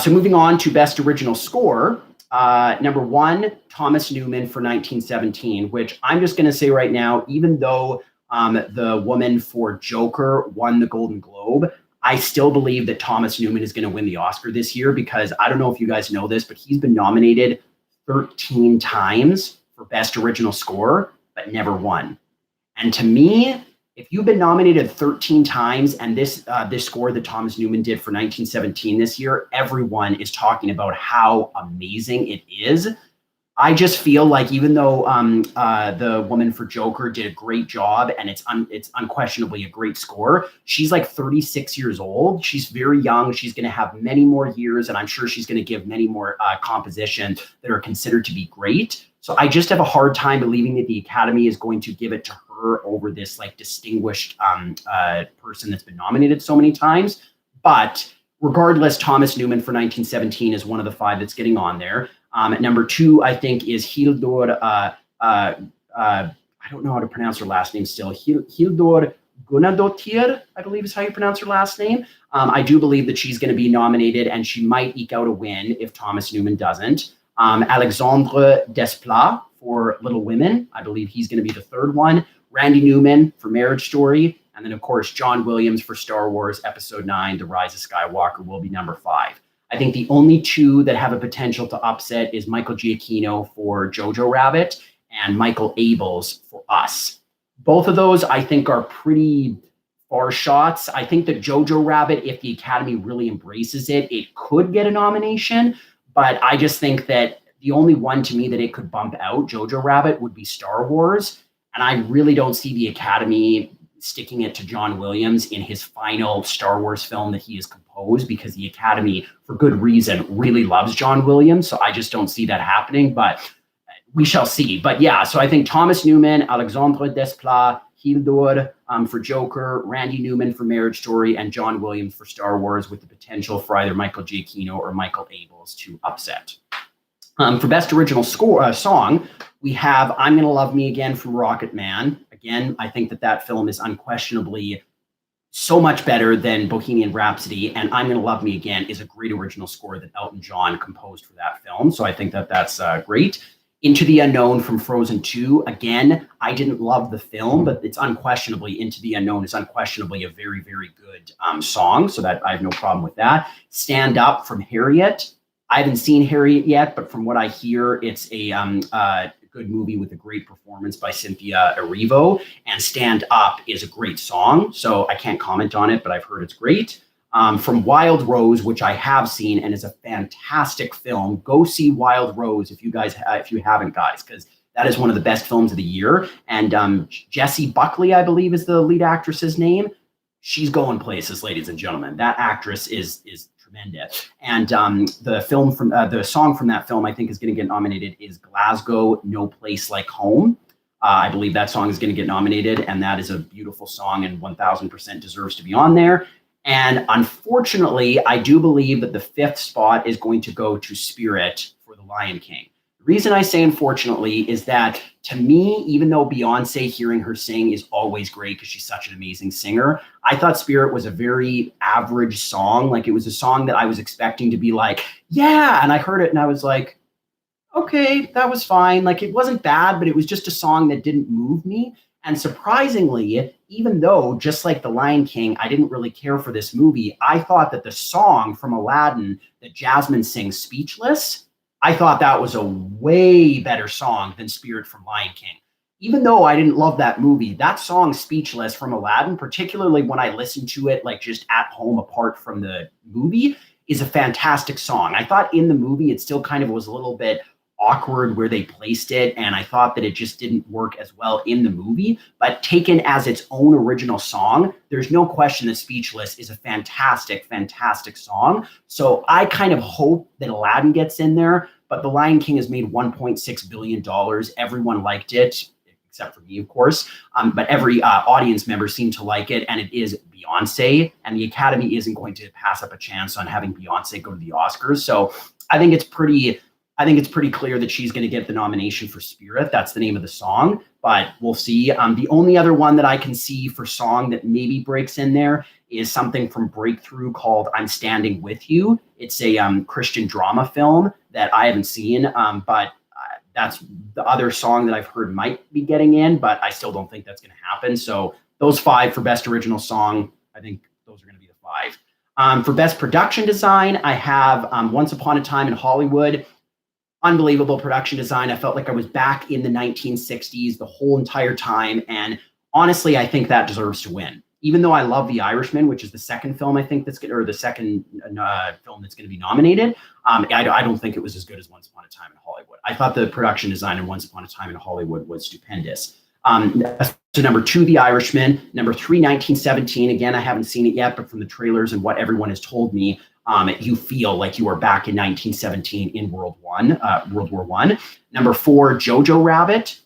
Speaker 1: So moving on to Best Original Score. Number one, Thomas Newman for 1917, which I'm just going to say right now, even though the woman for Joker won the Golden Globe, I still believe that Thomas Newman is going to win the Oscar this year because I don't know if you guys know this, but he's been nominated 13 times for Best Original Score, but never won. And to me, if you've been nominated 13 times and this score that Thomas Newman did for 1917 this year, everyone is talking about how amazing it is. I just feel like even though the woman for Joker did a great job and it's unquestionably a great score, she's like 36 years old. She's very young. She's going to have many more years, and I'm sure she's going to give many more compositions that are considered to be great. So I just have a hard time believing that the Academy is going to give it to her over this like distinguished person that's been nominated so many times. But regardless, Thomas Newman for 1917 is one of the five that's getting on there. Number two, I think, is Hildur. I don't know how to pronounce her last name still. Hildur Gunnadóttir, I believe is how you pronounce her last name. I do believe that she's going to be nominated, and she might eke out a win if Thomas Newman doesn't. Alexandre Desplat for Little Women. I believe he's going to be the third one. Randy Newman for Marriage Story. And then, of course, John Williams for Star Wars Episode 9, The Rise of Skywalker will be number 5. I think the only two that have a potential to upset is Michael Giacchino for Jojo Rabbit and Michael Abels for Us. Both of those, I think, are pretty far shots. I think that Jojo Rabbit, if the Academy really embraces it, it could get a nomination. But I just think that the only one to me that it could bump out, Jojo Rabbit, would be Star Wars. And I really don't see the Academy sticking it to John Williams in his final Star Wars film that he has composed, because the Academy, for good reason, really loves John Williams. So I just don't see that happening, but we shall see. But yeah, so I think Thomas Newman, Alexandre Desplat, Hildur for Joker, Randy Newman for Marriage Story, and John Williams for Star Wars, with the potential for either Michael Giacchino or Michael Abels to upset. For Best Original Song, we have I'm Gonna Love Me Again from Rocket Man. Again, I think that film is unquestionably so much better than Bohemian Rhapsody, and I'm Gonna Love Me Again is a great original score that Elton John composed for that film. So I think that's great. Into the Unknown from Frozen 2. Again, I didn't love the film, but it's unquestionably, Into the Unknown is unquestionably a very, very good song. So that I have no problem with that. Stand Up from Harriet. I haven't seen Harriet yet, but from what I hear, it's a good movie with a great performance by Cynthia Erivo. And Stand Up is a great song. So I can't comment on it, but I've heard it's great. From Wild Rose, which I have seen and is a fantastic film. Go see Wild Rose if you haven't, guys, because that is one of the best films of the year. And Jessie Buckley, I believe, is the lead actress's name. She's going places, ladies and gentlemen. That actress is tremendous. And the song from that film I think is going to get nominated is Glasgow, No Place Like Home. I believe that song is going to get nominated, and that is a beautiful song and 1000% deserves to be on there. And unfortunately, I do believe that the 5th spot is going to go to Spirit for The Lion King. The reason I say unfortunately is that, to me, even though Beyonce, hearing her sing is always great because she's such an amazing singer, I thought Spirit was a very average song. Like, it was a song that I was expecting to be like, yeah, and I heard it and I was like, okay, that was fine. Like, it wasn't bad, but it was just a song that didn't move me. And surprisingly, even though, just like The Lion King, I didn't really care for this movie, I thought that the song from Aladdin that Jasmine sings, Speechless, I thought that was a way better song than Spirit from Lion King. Even though I didn't love that movie, that song Speechless from Aladdin, particularly when I listened to it like just at home apart from the movie, is a fantastic song. I thought in the movie it still kind of was a little bit awkward where they placed it, and I thought that it just didn't work as well in the movie. But taken as its own original song, there's no question that Speechless is a fantastic, fantastic song. So I kind of hope that Aladdin gets in there, but The Lion King has made $1.6 billion. Everyone liked it, except for me, of course. But every audience member seemed to like it, and it is Beyonce, and the Academy isn't going to pass up a chance on having Beyonce go to the Oscars. So I think it's pretty clear that she's going to get the nomination for Spirit. That's the name of the song, but we'll see. The only other one that I can see for song that maybe breaks in there is something from Breakthrough called I'm Standing With You. It's a Christian drama film that I haven't seen, but that's the other song that I've heard might be getting in, but I still don't think that's going to happen. So those 5 for Best Original Song, I think those are going to be the 5. For Best Production Design, I have Once Upon a Time in Hollywood. Unbelievable production design. I felt like I was back in the 1960s the whole entire time. And honestly, I think that deserves to win. Even though I love The Irishman, which is the second film I think that's or the second film that's going to be nominated, I don't think it was as good as Once Upon a Time in Hollywood. I thought the production design in Once Upon a Time in Hollywood was stupendous. So number 2, The Irishman. Number 3, 1917. Again, I haven't seen it yet, but from the trailers and what everyone has told me, you feel like you are back in 1917 in World War I. Number 4, Jojo Rabbit.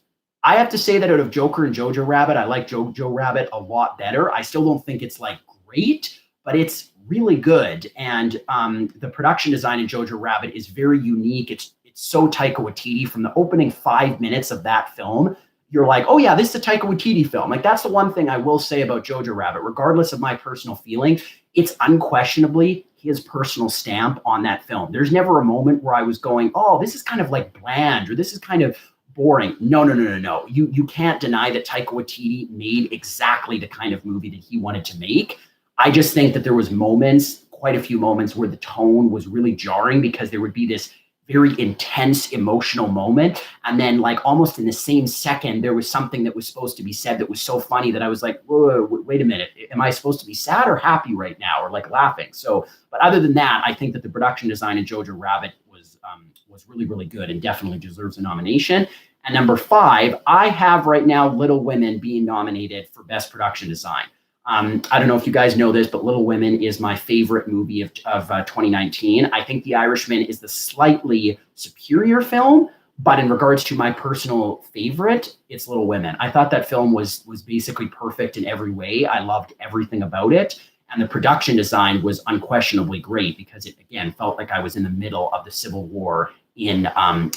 Speaker 1: I have to say that out of Joker and Jojo Rabbit, I like Jojo Rabbit a lot better. I still don't think it's like great, but it's really good. And the production design in Jojo Rabbit is very unique. It's so Taika Waititi. From the opening 5 minutes of that film, you're like, oh yeah, this is a Taika Waititi film. Like, that's the one thing I will say about Jojo Rabbit, regardless of my personal feeling, it's unquestionably his personal stamp on that film. There's never a moment where I was going, oh, this is kind of like bland, or this is kind of boring. No. You can't deny that Taika Waititi made exactly the kind of movie that he wanted to make. I just think that there was moments, quite a few moments, where the tone was really jarring because there would be this very intense emotional moment, and then like almost in the same second there was something that was supposed to be said that was so funny that I was like, whoa, wait a minute, am I supposed to be sad or happy right now, or like laughing? So, but other than that, I think that the production design in Jojo Rabbit was really, really good and definitely deserves a nomination. And number 5, I have right now Little Women being nominated for Best Production Design. I don't know if you guys know this, but Little Women is my favorite movie of 2019. I think The Irishman is the slightly superior film, but in regards to my personal favorite, it's Little Women. I thought that film was basically perfect in every way. I loved everything about it. And the production design was unquestionably great because it, again, felt like I was in the middle of the Civil War in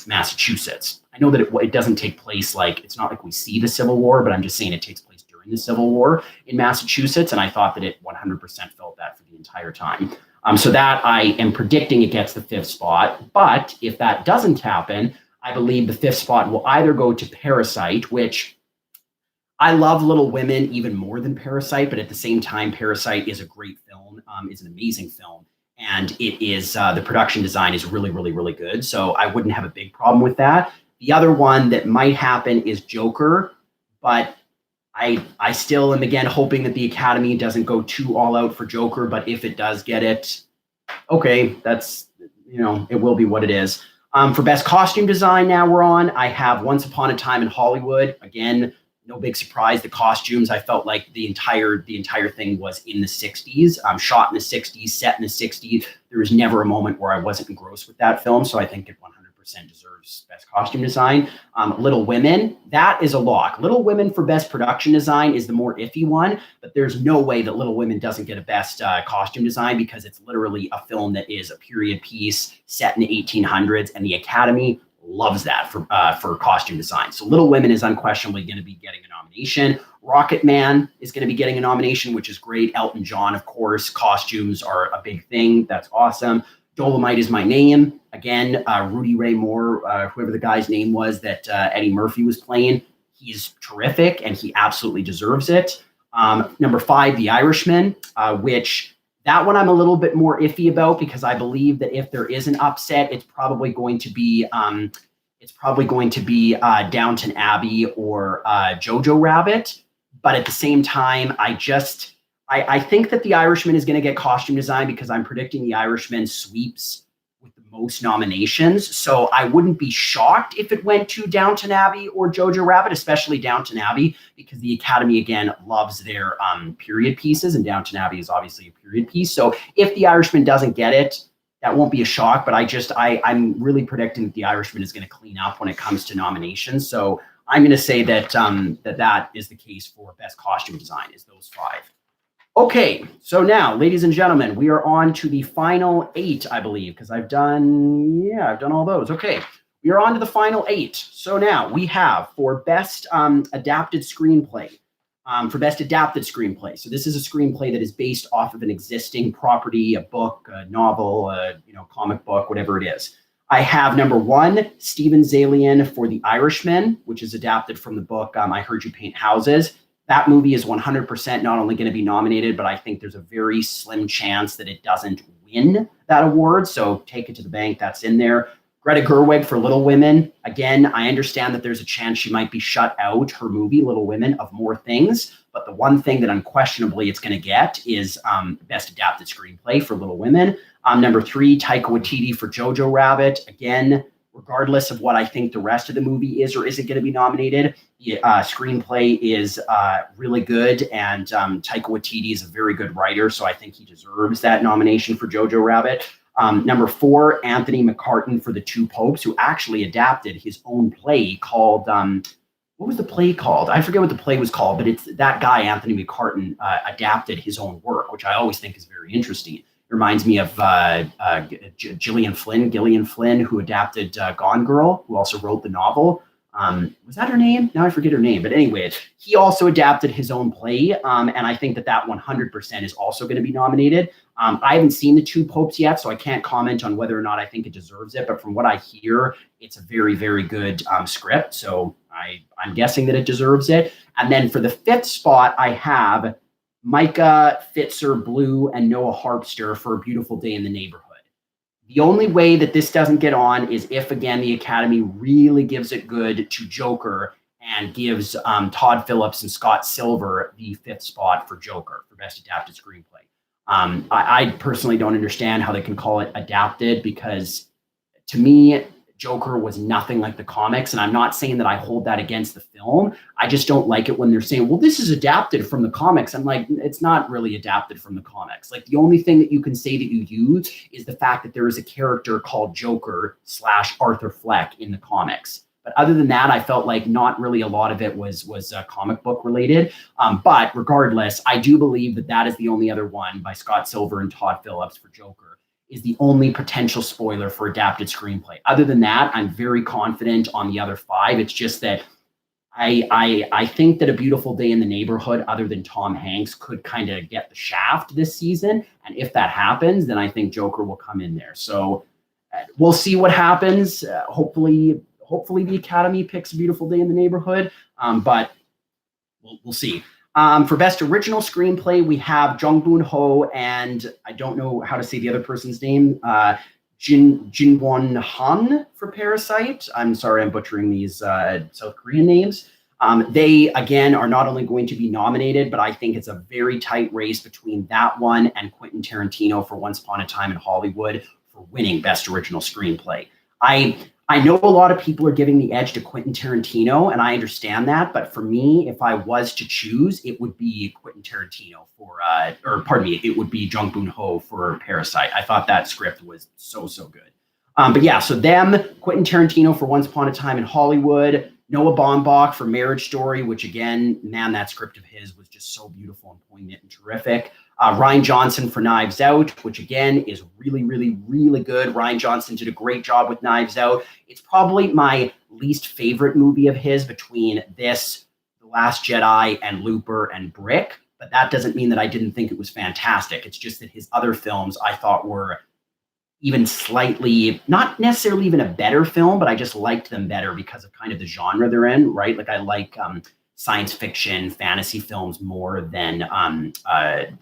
Speaker 1: Massachusetts. I know that it doesn't take place, like, it's not like we see the Civil War, but I'm just saying it takes place during the Civil War in Massachusetts. And I thought that it 100% felt that for the entire time. So that I am predicting it gets the 5th spot. But if that doesn't happen, I believe the 5th spot will either go to Parasite, which I love Little Women even more than Parasite, but at the same time, Parasite is a great film. It's an amazing film. And it is, the production design is really, really, really good. So I wouldn't have a big problem with that. The other one that might happen is Joker, but I still am, again, hoping that the Academy doesn't go too all out for Joker. But if it does get it, okay, that's, it will be what it is. For Best Costume Design, now we're on. I have Once Upon a Time in Hollywood. Again, no big surprise. The costumes, I felt like the entire thing was in the 60s, shot in the 60s, set in the 60s. There was never a moment where I wasn't engrossed with that film. So I think it 100% deserves Best Costume Design. Little Women, that is a lock. Little Women for Best Production Design is the more iffy one, but there's no way that Little Women doesn't get a Best Costume Design because it's literally a film that is a period piece set in the 1800s, and the Academy loves that for costume design. So Little Women is unquestionably going to be getting a nomination. Rocket Man is going to be getting a nomination, which is great. Elton John, of course. Costumes are a big thing. That's awesome. Dolomite Is My Name. Again, Rudy Ray Moore, whoever the guy's name was that Eddie Murphy was playing, he's terrific and he absolutely deserves it. Number 5, The Irishman, which that one I'm a little bit more iffy about because I believe that if there is an upset, it's probably going to be Downton Abbey or Jojo Rabbit. But at the same time, I think that The Irishman is going to get costume design because I'm predicting The Irishman sweeps with the most nominations. So I wouldn't be shocked if it went to Downton Abbey or Jojo Rabbit, especially Downton Abbey, because the Academy, again, loves their period pieces, and Downton Abbey is obviously a period piece. So if The Irishman doesn't get it, that won't be a shock, but I'm really predicting that The Irishman is going to clean up when it comes to nominations. So I'm going to say that that is the case for best costume design, is those 5. Okay, so now, ladies and gentlemen, we are on to the final 8, I believe, because I've done all those. Okay, we are on to the final 8. So now we have for best adapted screenplay. For best adapted screenplay. So this is a screenplay that is based off of an existing property, a book, a novel, a comic book, whatever it is. I have number 1, Steven Zaillian for The Irishman, which is adapted from the book I Heard You Paint Houses. That movie is 100% not only going to be nominated, but I think there's a very slim chance that it doesn't win that award. So take it to the bank. That's in there. Greta Gerwig for Little Women. Again, I understand that there's a chance she might be shut out, her movie, Little Women, of more things. But the one thing that unquestionably it's going to get is Best Adapted Screenplay for Little Women. Number 3, Taika Waititi for Jojo Rabbit. Again, regardless of what I think the rest of the movie is or isn't going to be nominated, the screenplay is really good. And Taika Waititi is a very good writer, so I think he deserves that nomination for Jojo Rabbit. Number 4, Anthony McCarten for The Two Popes, who actually adapted his own play called, what was the play called? I forget what the play was called, but it's that guy, Anthony McCarten, adapted his own work, which I always think is very interesting. It reminds me of Gillian Flynn, who adapted Gone Girl, who also wrote the novel. Was that her name? Now I forget her name. But anyway, he also adapted his own play. And I think that 100% is also going to be nominated. I haven't seen The Two Popes yet, so I can't comment on whether or not I think it deserves it. But from what I hear, it's a very, very good script. So I'm guessing that it deserves it. And then for the 5th spot, I have Micah Fitzer Blue and Noah Harpster for A Beautiful Day in the Neighborhood. The only way that this doesn't get on is if, again, the Academy really gives it good to Joker and gives Todd Phillips and Scott Silver the 5th spot for Joker for Best Adapted Screenplay. I personally don't understand how they can call it adapted, because to me, Joker was nothing like the comics. And I'm not saying that I hold that against the film. I just don't like it when they're saying, well, this is adapted from the comics. I'm like, it's not really adapted from the comics. Like, the only thing that you can say that you use is the fact that there is a character called Joker / Arthur Fleck in the comics. But other than that, I felt like not really a lot of it was comic book related. But regardless, I do believe that is the only other one by Scott Silver and Todd Phillips for Joker is the only potential spoiler for adapted screenplay. Other than that, I'm very confident on the other 5. It's just that I think that A Beautiful Day in the Neighborhood, other than Tom Hanks, could kind of get the shaft this season. And if that happens, then I think Joker will come in there. So we'll see what happens. Hopefully the Academy picks A Beautiful Day in the Neighborhood, but we'll see. For Best Original Screenplay, we have Jung Boon-ho and I don't know how to say the other person's name, Jin Won Han for Parasite. I'm sorry, I'm butchering these South Korean names. They, again, are not only going to be nominated, but I think it's a very tight race between that one and Quentin Tarantino for Once Upon a Time in Hollywood for winning Best Original Screenplay. I know a lot of people are giving the edge to Quentin Tarantino, and I understand that. But for me, if I was to choose, it would be Quentin Tarantino it would be Jung Boon-ho for Parasite. I thought that script was so good. But yeah, so them, Quentin Tarantino for Once Upon a Time in Hollywood, Noah Baumbach for Marriage Story, which again, man, that script of his was just so beautiful and poignant and terrific. Rian Johnson for Knives Out, which again is really good. Rian Johnson did a great job with Knives Out. It's probably my least favorite movie of his between this, The Last Jedi, and Looper and Brick. But that doesn't mean that I didn't think it was fantastic. It's just that his other films I thought were even slightly, not necessarily even a better film, but I just liked them better because of kind of the genre they're in, right? Like I like science fiction, fantasy films more than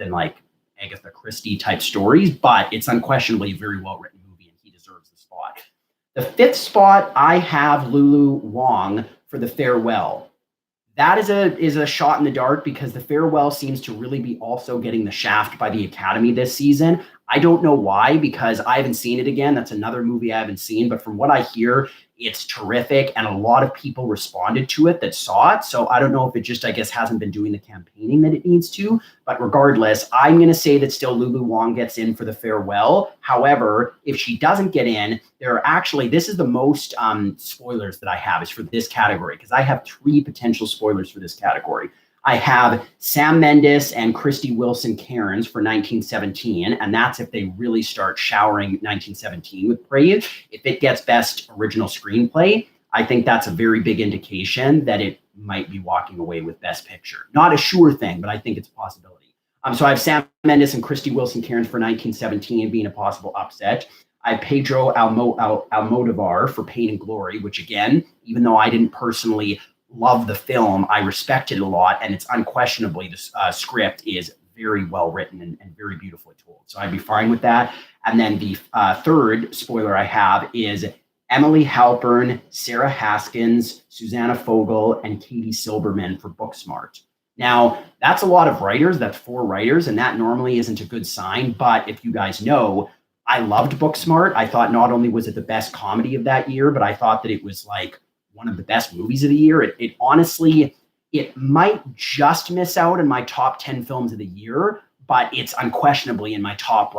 Speaker 1: like Agatha Christie type stories, but it's unquestionably a very well written movie and he deserves the spot. The 5th spot, I have Lulu Wang for The Farewell. That is a shot in the dark because The Farewell seems to really be also getting the shaft by the Academy this season. I don't know why, because I haven't seen it again. That's another movie I haven't seen. But from what I hear, it's terrific. And a lot of people responded to it that saw it. So I don't know if it just, I guess, hasn't been doing the campaigning that it needs to. But regardless, I'm going to say that still Lulu Wang gets in for The Farewell. However, if she doesn't get in, there are actually, this is the most spoilers that I have is for this category, because I have 3 potential spoilers for this category. I have Sam Mendes and Christy Wilson Cairns for 1917, and that's if they really start showering 1917 with praise. If it gets Best Original Screenplay, I think that's a very big indication that it might be walking away with Best Picture. Not a sure thing, but I think it's a possibility. So I have Sam Mendes and Christy Wilson Cairns for 1917 being a possible upset. I have Pedro Almodovar for Pain and Glory, which again, even though I didn't personally love the film, I respect it a lot, and it's unquestionably the script is very well written and very beautifully told. So I'd be fine with that. And then the third spoiler I have is Emily Halpern, Sarah Haskins, Susanna Fogel, and Katie Silberman for Booksmart. Now, that's a lot of writers. That's 4 writers, and that normally isn't a good sign. But if you guys know, I loved Booksmart. I thought not only was it the best comedy of that year, but I thought that it was like one of the best movies of the year. It honestly, it might just miss out in my top 10 films of the year, but it's unquestionably in my top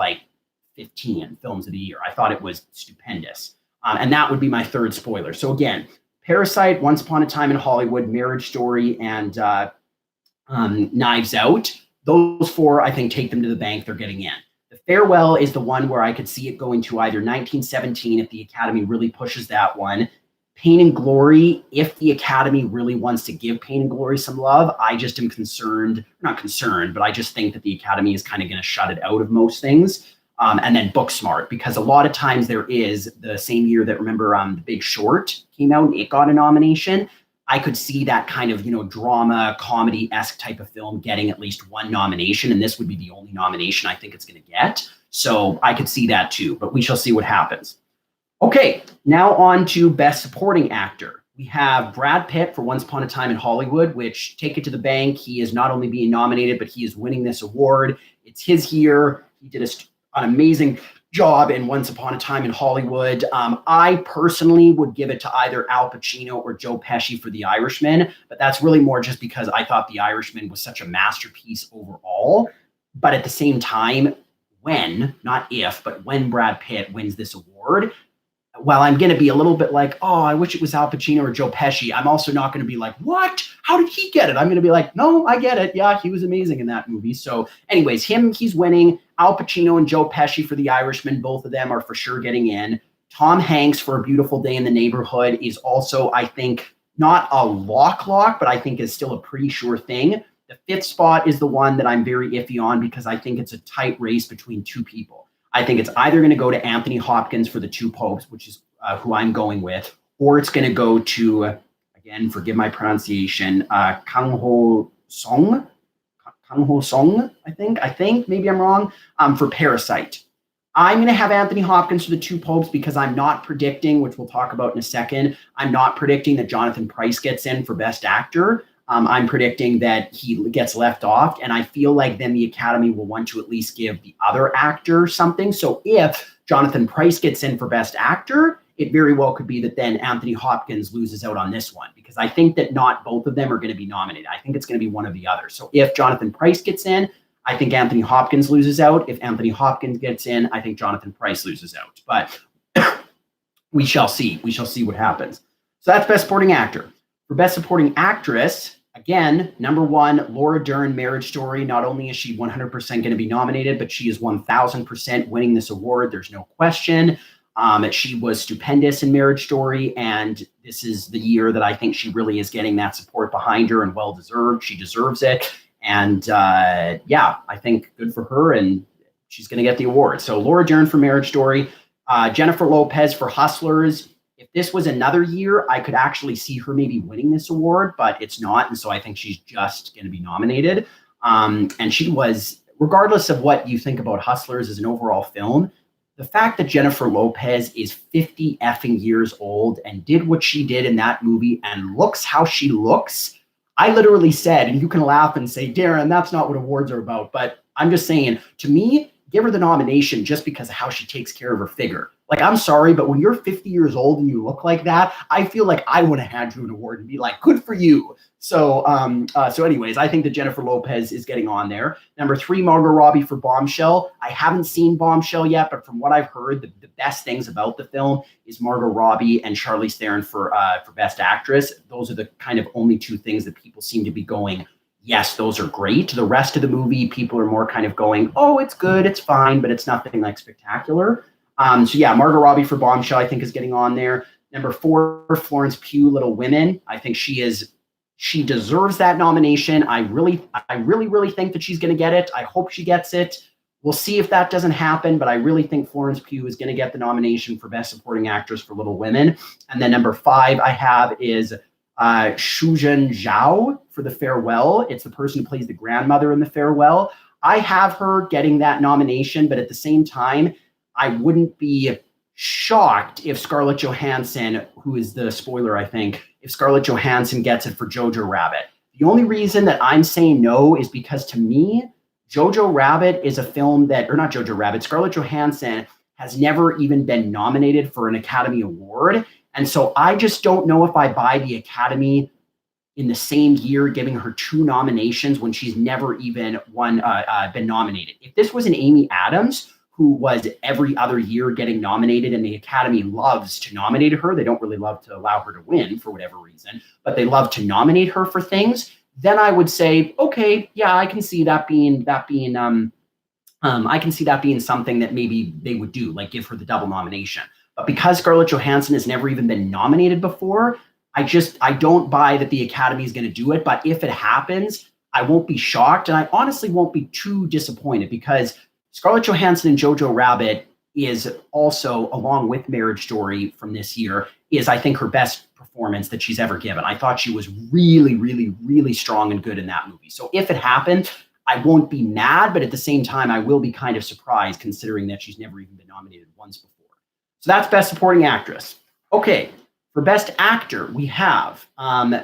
Speaker 1: 15 films of the year. I thought it was stupendous. And that would be my third spoiler. So again, Parasite, Once Upon a Time in Hollywood, Marriage Story, and Knives Out. Those 4, I think, take them to the bank. They're getting in. The Farewell is the one where I could see it going to either 1917 if the Academy really pushes that one. Pain and Glory, if the Academy really wants to give Pain and Glory some love, I just am concerned, not concerned, but I just think that the Academy is kind of going to shut it out of most things. And then Booksmart, because a lot of times there is the same year that, remember, The Big Short came out and it got a nomination. I could see that kind of, drama, comedy-esque type of film getting at least 1 nomination, and this would be the only nomination I think it's going to get. So I could see that too, but we shall see what happens. Okay, now on to Best Supporting Actor. We have Brad Pitt for Once Upon a Time in Hollywood, which, take it to the bank. He is not only being nominated, but he is winning this award. It's his year. He did an amazing job in Once Upon a Time in Hollywood. I personally would give it to either Al Pacino or Joe Pesci for The Irishman, but that's really more just because I thought The Irishman was such a masterpiece overall. But at the same time, when, not if, but when Brad Pitt wins this award, while I'm going to be a little bit like, oh, I wish it was Al Pacino or Joe Pesci, I'm also not going to be like, what? How did he get it? I'm going to be like, no, I get it. Yeah, he was amazing in that movie. So anyways, he's winning. Al Pacino and Joe Pesci for The Irishman, both of them are for sure getting in. Tom Hanks for A Beautiful Day in the Neighborhood is also, I think, not a lock, but I think is still a pretty sure thing. The 5th spot is the one that I'm very iffy on because I think it's a tight race between 2 people. I think it's either going to go to Anthony Hopkins for The Two Popes, which is who I'm going with, or it's going to go to, again, forgive my pronunciation, Kang Ho Song, I think, maybe I'm wrong, for Parasite. I'm going to have Anthony Hopkins for The Two Popes because I'm not predicting, which we'll talk about in a second, I'm not predicting that Jonathan Pryce gets in for Best Actor. I'm predicting that he gets left off, and I feel like then the Academy will want to at least give the other actor something. So if Jonathan Pryce gets in for Best Actor, it very well could be that then Anthony Hopkins loses out on this one, because I think that not both of them are going to be nominated. I think it's going to be one of the other. So if Jonathan Pryce gets in, I think Anthony Hopkins loses out. If Anthony Hopkins gets in, I think Jonathan Pryce loses out. But we shall see. We shall see what happens. So that's Best Supporting Actor. For Best Supporting Actress, again, number 1, Laura Dern, Marriage Story. Not only is she 100% going to be nominated, but she is 1,000% winning this award. There's no question. She was stupendous in Marriage Story, and this is the year that I think she really is getting that support behind her, and well-deserved. She deserves it. And yeah, I think good for her, and she's going to get the award. So Laura Dern for Marriage Story. Jennifer Lopez for Hustlers. If this was another year, I could actually see her maybe winning this award, but it's not. And so I think she's just going to be nominated. And she was, regardless of what you think about Hustlers as an overall film, the fact that Jennifer Lopez is 50 effing years old and did what she did in that movie and looks how she looks, I literally said, and you can laugh and say, Darren, that's not what awards are about. But I'm just saying, to me, give her the nomination just because of how she takes care of her figure. Like, I'm sorry, but when you're 50 years old and you look like that, I feel like I would have had you an award and be like, good for you. So, anyways, I think that Jennifer Lopez is getting on there. Number 3, Margot Robbie for Bombshell. I haven't seen Bombshell yet, but from what I've heard, the best things about the film is Margot Robbie and Charlize Theron for Best Actress. Those are the kind of only 2 things that people seem to be going, yes, those are great. The rest of the movie, people are more kind of going, oh, it's good, it's fine, but it's nothing like spectacular. So yeah, Margot Robbie for Bombshell, I think, is getting on there. Number 4, Florence Pugh, Little Women. I think she deserves that nomination. I really think that she's going to get it. I hope she gets it. We'll see if that doesn't happen, but I really think Florence Pugh is going to get the nomination for Best Supporting Actress for Little Women. And then number 5 I have is Shuzhen Zhao for The Farewell. It's the person who plays the grandmother in The Farewell. I have her getting that nomination, but at the same time, I wouldn't be shocked if Scarlett Johansson, who is the spoiler, I think, if Scarlett Johansson gets it for Jojo Rabbit. The only reason that I'm saying no is because, to me, Jojo Rabbit is a film that, or not Jojo Rabbit, Scarlett Johansson has never even been nominated for an Academy Award. And so I just don't know if I buy the Academy in the same year giving her 2 nominations when she's never even been nominated. If this was an Amy Adams, who was every other year getting nominated, and the Academy loves to nominate her. They don't really love to allow her to win for whatever reason, but they love to nominate her for things. Then I would say, okay, yeah, I can see that being I can see that being something that maybe they would do, like give her the double nomination. But because Scarlett Johansson has never even been nominated before, I don't buy that the Academy is going to do it. But if it happens, I won't be shocked, and I honestly won't be too disappointed, because Scarlett Johansson in Jojo Rabbit is also, along with Marriage Story from this year, is, I think, her best performance that she's ever given. I thought she was really, really, really strong and good in that movie. So if it happened, I won't be mad, but at the same time, I will be kind of surprised, considering that she's never even been nominated once before. So that's Best Supporting Actress. Okay, for Best Actor, we have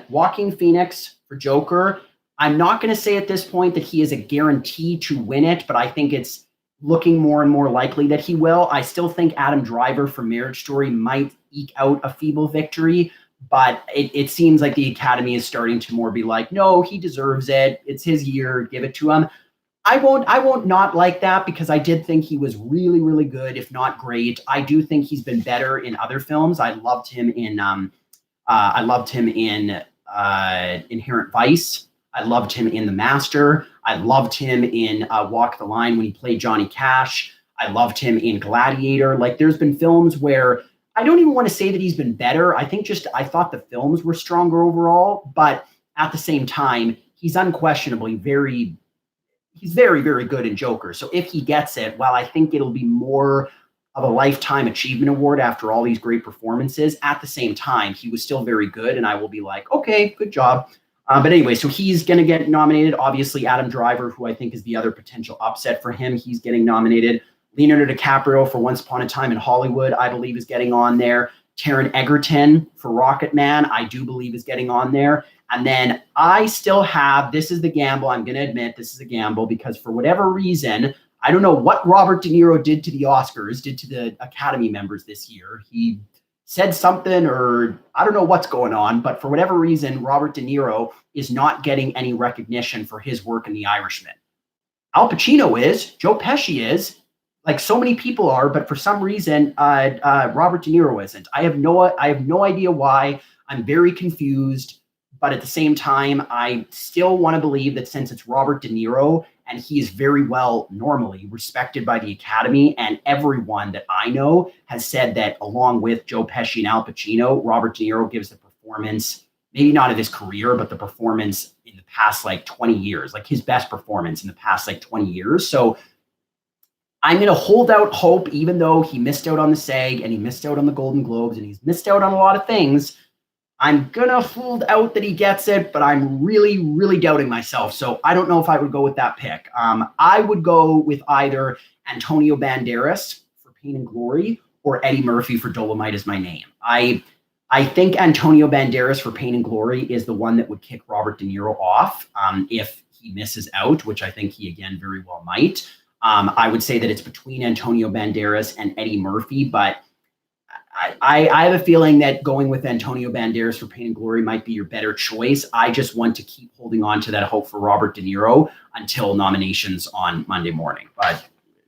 Speaker 1: Joaquin Phoenix for Joker. I'm not going to say at this point that he is a guarantee to win it, but I think it's looking more and more likely that he will. I still think Adam Driver for Marriage Story might eke out a feeble victory, but it seems like the Academy is starting to more be like, no, he deserves it. It's his year. Give it to him. I won't not like that, because I did think he was really, really good, if not great. I do think he's been better in other films. I loved him in Inherent Vice. I loved him in The Master. I loved him in Walk the Line when he played Johnny Cash. I loved him in Gladiator. Like, there's been films where I don't even want to say that he's been better. I thought the films were stronger overall, but at the same time, he's unquestionably very, very good in Joker. So if he gets it, while I think it'll be more of a lifetime achievement award after all these great performances, at the same time, he was still very good, and I will be like, okay, good job. But anyway, so he's going to get nominated. Obviously, Adam Driver, who I think is the other potential upset for him, he's getting nominated. Leonardo DiCaprio for Once Upon a Time in Hollywood, I believe, is getting on there. Taron Egerton for Rocket Man, I do believe, is getting on there. And then I still have, this is the gamble, I'm going to admit this is a gamble, because for whatever reason, I don't know what Robert De Niro did to the Oscars, did to the Academy members this year. He said something, or I don't know what's going on, but for whatever reason, Robert De Niro is not getting any recognition for his work in The Irishman. Al Pacino is, Joe Pesci is, like so many people are, but for some reason, Robert De Niro isn't. I have no idea why. I'm very confused, but at the same time, I still want to believe that since it's Robert De Niro, and he is very well normally respected by the Academy, and everyone that I know has said that, along with Joe Pesci and Al Pacino, Robert De Niro gives the performance, maybe not of his career, but the performance in the past like 20 years, like his best performance in the past like 20 years. So I'm going to hold out hope, even though he missed out on the SAG and he missed out on the Golden Globes and he's missed out on a lot of things. I'm going to hold out that he gets it, but I'm really, really doubting myself. So I don't know if I would go with that pick. I would go with either Antonio Banderas for Pain and Glory or Eddie Murphy for Dolomite Is My Name. I think Antonio Banderas for Pain and Glory is the one that would kick Robert De Niro off if he misses out, which I think he, again, very well might. I would say that it's between Antonio Banderas and Eddie Murphy, but I have a feeling that going with Antonio Banderas for Pain and Glory might be your better choice. I just want to keep holding on to that hope for Robert De Niro until nominations on Monday morning, but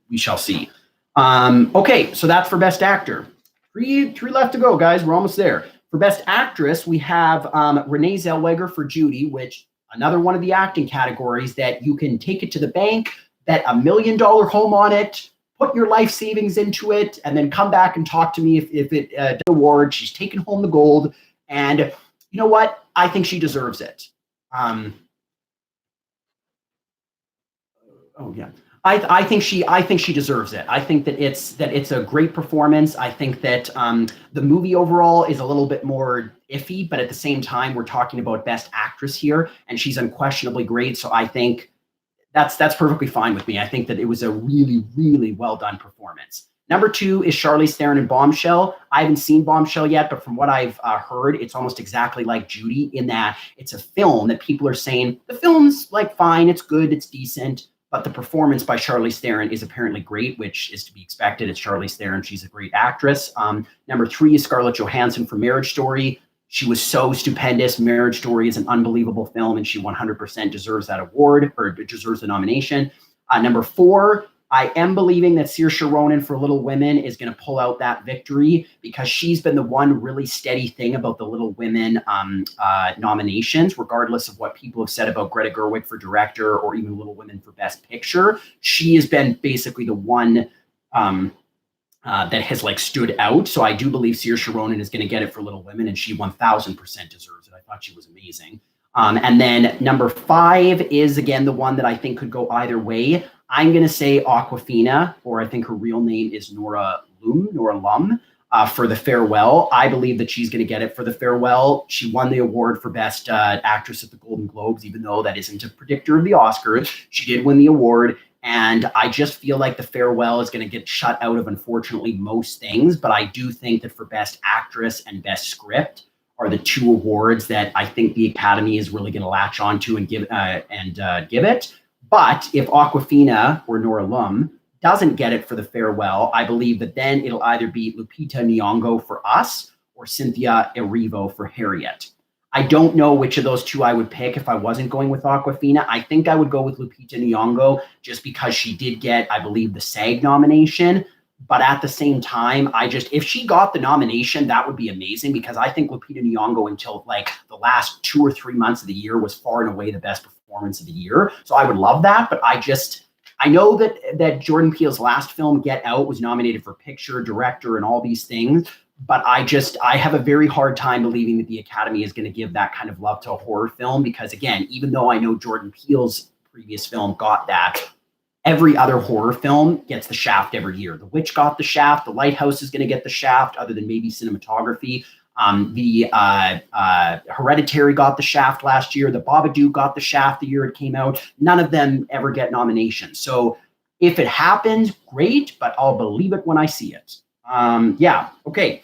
Speaker 1: we shall see. Okay, so that's for Best Actor. Three left to go, guys. We're almost there. For Best Actress, we have Renee Zellweger for Judy, which another one of the acting categories that you can take it to the bank, bet $1 million home on it, put your life savings into it, and then come back and talk to me if it did award. She's taken home the gold, and you know what? I think she deserves it. Oh yeah. I think she deserves it. I think that it's a great performance. I think that the movie overall is a little bit more iffy, but at the same time, we're talking about Best Actress here, and she's unquestionably great. So I think that's perfectly fine with me. I think that it was a really, really well done performance. Number 2 is Charlize Theron in Bombshell. I haven't seen Bombshell yet, but from what I've heard, it's almost exactly like Judy in that it's a film that people are saying the film's like fine, it's good, it's decent, but the performance by Charlize Theron is apparently great, which is to be expected. It's Charlize Theron. She's a great actress. Number 3 is Scarlett Johansson for Marriage Story. She was so stupendous. Marriage Story is an unbelievable film, and she 100% deserves that award, or deserves the nomination. Number 4, I am believing that Saoirse Ronan for Little Women is going to pull out that victory because she's been the one really steady thing about the Little Women nominations, regardless of what people have said about Greta Gerwig for director or even Little Women for Best Picture. She has been basically the one that has like stood out. So I do believe Saoirse Ronan is going to get it for Little Women, and she 1000% deserves it. I thought she was amazing. And then number 5 is, again, the one that I think could go either way. I'm going to say Awkwafina, or I think her real name is Nora Lum, for The Farewell. I believe that she's going to get it for The Farewell. She won the award for Best Actress at the Golden Globes, even though that isn't a predictor of the Oscars. She did win the award. And I just feel like The Farewell is going to get shut out of, unfortunately, most things. But I do think that for Best Actress and Best Script are the 2 awards that I think the Academy is really going to latch onto and give it. But if Awkwafina or Nora Lum doesn't get it for The Farewell, I believe that then it'll either be Lupita Nyong'o for Us or Cynthia Erivo for Harriet. I don't know which of those 2 I would pick if I wasn't going with Awkwafina. I think I would go with Lupita Nyong'o just because she did get, I believe, the SAG nomination. But at the same time, if she got the nomination, that would be amazing because I think Lupita Nyong'o until like the last 2 or 3 months of the year was far and away the best performance of the year. So I would love that. But I know that Jordan Peele's last film, Get Out, was nominated for picture, director, and all these things. But I have a very hard time believing that the Academy is going to give that kind of love to a horror film because, again, even though I know Jordan Peele's previous film got that, every other horror film gets the Shaft every year. The Witch got the Shaft. The Lighthouse is going to get the Shaft, other than maybe cinematography. The Hereditary got the Shaft last year. The Babadook got the Shaft the year it came out. None of them ever get nominations. So if it happens, great, but I'll believe it when I see it. Yeah, okay.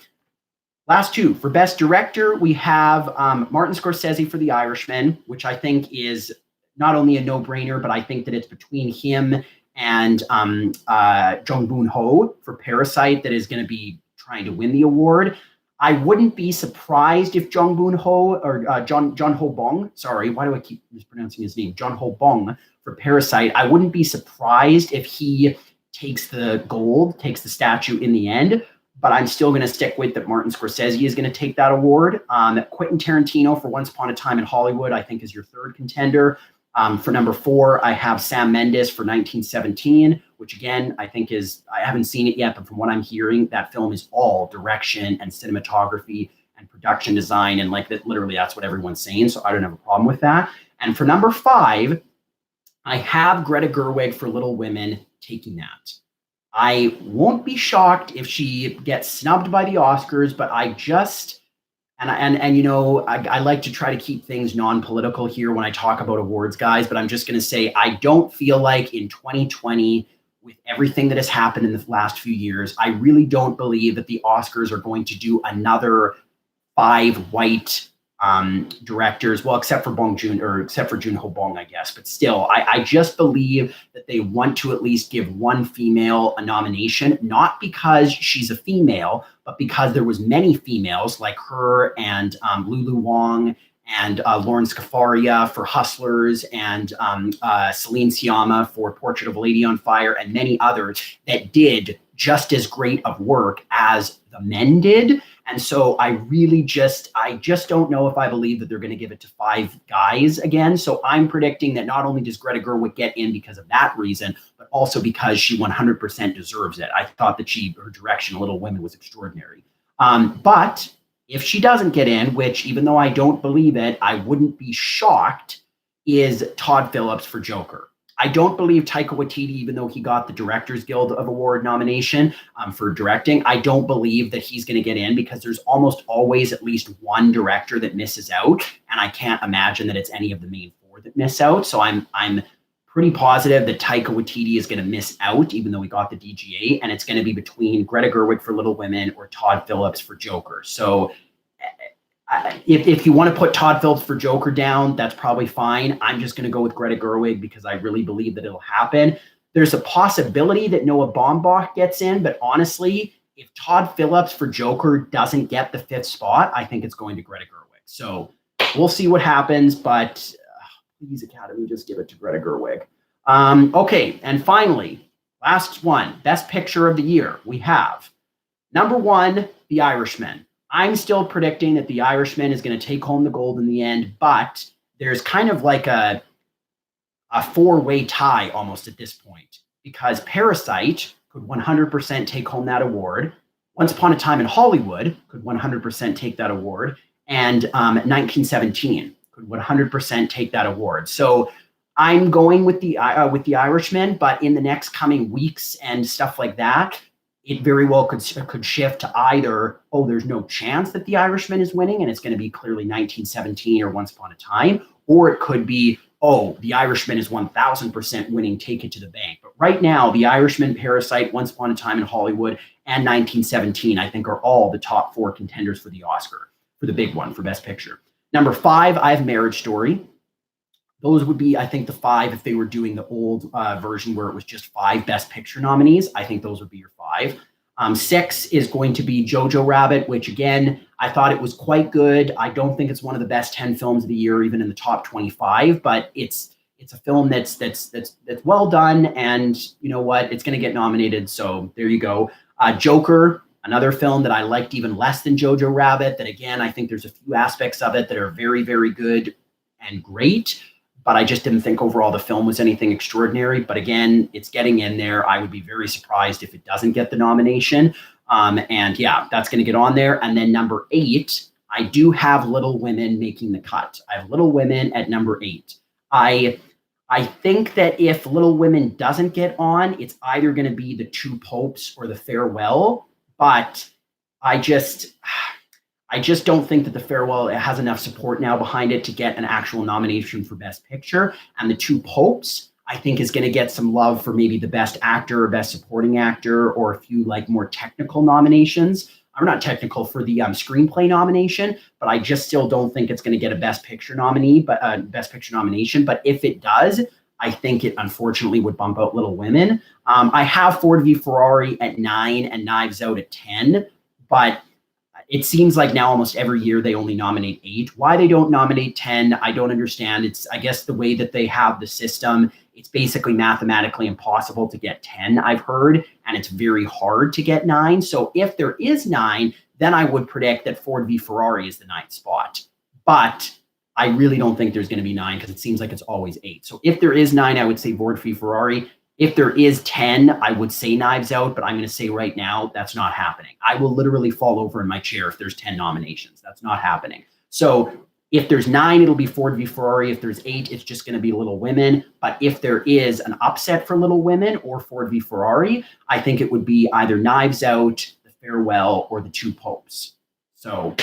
Speaker 1: Last 2. For Best Director, we have Martin Scorsese for The Irishman, which I think is not only a no-brainer, but I think that it's between him and Jung Boon-ho for Parasite that is going to be trying to win the award. I wouldn't be surprised if Jung Boon-ho or John Ho Bong, sorry, why do I keep mispronouncing his name? John Ho Bong for Parasite. I wouldn't be surprised if he takes the gold, takes the statue in the end, but I'm still going to stick with that Martin Scorsese is going to take that award. Quentin Tarantino for Once Upon a Time in Hollywood, I think, is your 3rd contender. For number 4, I have Sam Mendes for 1917, which again, I think I haven't seen it yet, but from what I'm hearing, that film is all direction and cinematography and production design. And like that, literally that's what everyone's saying. So I don't have a problem with that. And for number 5, I have Greta Gerwig for Little Women taking that. I won't be shocked if she gets snubbed by the Oscars, but I like to try to keep things non-political here when I talk about awards, guys, but I'm just going to say I don't feel like in 2020, with everything that has happened in the last few years, I really don't believe that the Oscars are going to do another 5 white directors, well, except for Junho Bong, I guess. But still, I just believe that they want to at least give one female a nomination, not because she's a female, but because there was many females like her and Lulu Wang and Lauren Scafaria for Hustlers, and Celine Sciamma for Portrait of a Lady on Fire, and many others that did just as great of work as the men did. And so I just don't know if I believe that they're going to give it to 5 guys again. So I'm predicting that not only does Greta Gerwig get in because of that reason, but also because she 100% deserves it. I thought that her direction, Little Women, was extraordinary. But if she doesn't get in, which even though I don't believe it, I wouldn't be shocked, is Todd Phillips for Joker. I don't believe Taika Waititi, even though he got the Directors Guild of Award nomination for directing, I don't believe that he's going to get in because there's almost always at least one director that misses out, and I can't imagine that it's any of the main 4 that miss out. So I'm pretty positive that Taika Waititi is going to miss out, even though he got the DGA, and it's going to be between Greta Gerwig for Little Women or Todd Phillips for Joker. So if you want to put Todd Phillips for Joker down, that's probably fine. I'm just going to go with Greta Gerwig because I really believe that it'll happen. There's a possibility that Noah Baumbach gets in, but honestly, if Todd Phillips for Joker doesn't get the 5th spot, I think it's going to Greta Gerwig. So we'll see what happens, but please, Academy, just give it to Greta Gerwig. Okay, and finally, last one, Best Picture of the Year. We have number 1, The Irishman. I'm still predicting that The Irishman is going to take home the gold in the end, but there's kind of like a 4-way tie almost at this point, because Parasite could 100% take home that award. Once Upon a Time in Hollywood could 100% take that award, and 1917 could 100% take that award. So I'm going with the Irishman, but in the next coming weeks and stuff like that, it very well could shift to either, oh, there's no chance that The Irishman is winning and it's going to be clearly 1917 or Once Upon a Time, or it could be, oh, The Irishman is 1000% winning, take it to the bank. But right now, The Irishman, Parasite, Once Upon a Time in Hollywood, and 1917, I think, are all the top 4 contenders for the Oscar, for the big one, for Best Picture. Number 5, I have Marriage Story. Those would be, I think, the 5 if they were doing the old version where it was just 5 Best Picture nominees. I think those would be your 5. 6 is going to be Jojo Rabbit, which, again, I thought it was quite good. I don't think it's one of the best 10 films of the year, even in the top 25, but it's a film that's well done, and you know what? It's going to get nominated, so there you go. Joker, another film that I liked even less than Jojo Rabbit, that, again, I think there's a few aspects of it that are very, very good and great, but I just didn't think overall the film was anything extraordinary. But again, it's getting in there. I would be very surprised if it doesn't get the nomination. And yeah, that's going to get on there. And then number 8, I do have Little Women making the cut. I have Little Women at number 8. I think that if Little Women doesn't get on, it's either going to be The Two Popes or The Farewell. But I just don't think that The Farewell has enough support now behind it to get an actual nomination for Best Picture. And The Two Popes, I think, is going to get some love for maybe the Best Actor or Best Supporting Actor, or a few like more technical nominations. Or not technical, for the screenplay nomination, but I just still don't think it's going to get a Best Picture nominee, but Best Picture nomination. But if it does, I think it unfortunately would bump out Little Women. I have Ford v Ferrari at 9 and Knives Out at 10, but it seems like now almost every year they only nominate 8. Why they don't nominate 10, I don't understand. It's, I guess, the way that they have the system. It's basically mathematically impossible to get 10, I've heard, and it's very hard to get 9. So if there is 9, then I would predict that Ford v Ferrari is the 9th spot. But I really don't think there's going to be 9 because it seems like it's always 8. So if there is 9, I would say Ford v Ferrari. If there is 10, I would say Knives Out, but I'm going to say right now that's not happening. I will literally fall over in my chair if there's 10 nominations. That's not happening. So if there's 9, it'll be Ford v Ferrari. If there's 8, it's just going to be Little Women. But if there is an upset for Little Women or Ford v Ferrari, I think it would be either Knives Out, The Farewell, or The Two Popes. So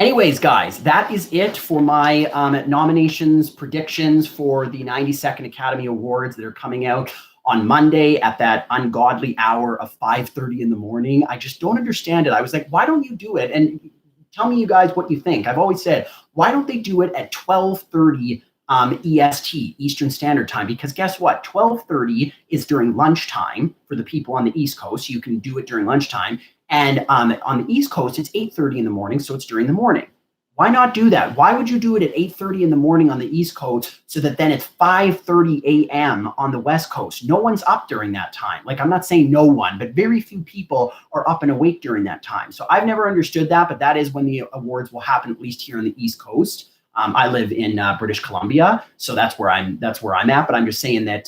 Speaker 1: anyways, guys, that is it for my nominations, predictions for the 92nd Academy Awards that are coming out on Monday at that ungodly hour of 5:30 in the morning. I just don't understand it. I was like, why don't you do it? And tell me, you guys, what you think. I've always said, why don't they do it at 12:30 EST, Eastern Standard Time? Because guess what? 12:30 is during lunchtime for the people on the East Coast. So you can do it during lunchtime. And on the East Coast, it's 8:30 in the morning, so it's during the morning. Why not do that? Why would you do it at 8:30 in the morning on the East Coast so that then it's 5:30 a.m. on the West Coast? No one's up during that time. Like, I'm not saying no one, but very few people are up and awake during that time. So I've never understood that, but that is when the awards will happen, at least here on the East Coast. I live in British Columbia, so that's where I'm at. But I'm just saying that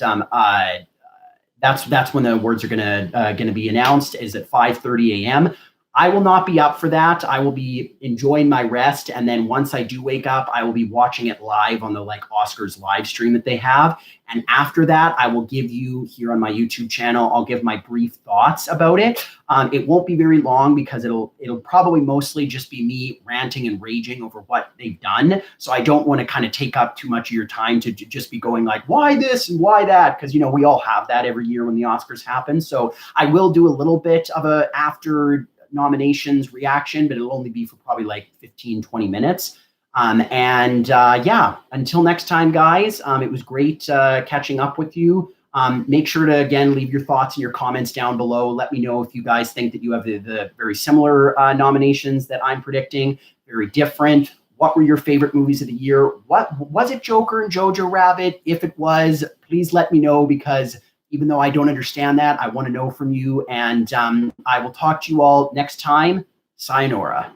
Speaker 1: that's when the awards are gonna be announced, is at 5:30 a.m. I will not be up for that. I will be enjoying my rest, and then once I do wake up, I will be watching it live on the Oscars live stream that they have. And after that, I will give you, here on my YouTube channel, I'll give my brief thoughts about it. It won't be very long because it'll probably mostly just be me ranting and raging over what they've done. So I don't want to kind of take up too much of your time to just be going like, why this and why that? Because, we all have that every year when the Oscars happen. So I will do a little bit of a after nominations reaction, but it'll only be for probably like 15-20 minutes. Yeah, until next time, guys, it was great catching up with you. Make sure to, again, leave your thoughts and your comments down below. Let me know if you guys think that you have the very similar nominations that I'm predicting, very different. What were your favorite movies of the year? What was it, Joker and Jojo Rabbit? If it was, please let me know, because even though I don't understand that, I want to know from you. And I will talk to you all next time. Sayonara.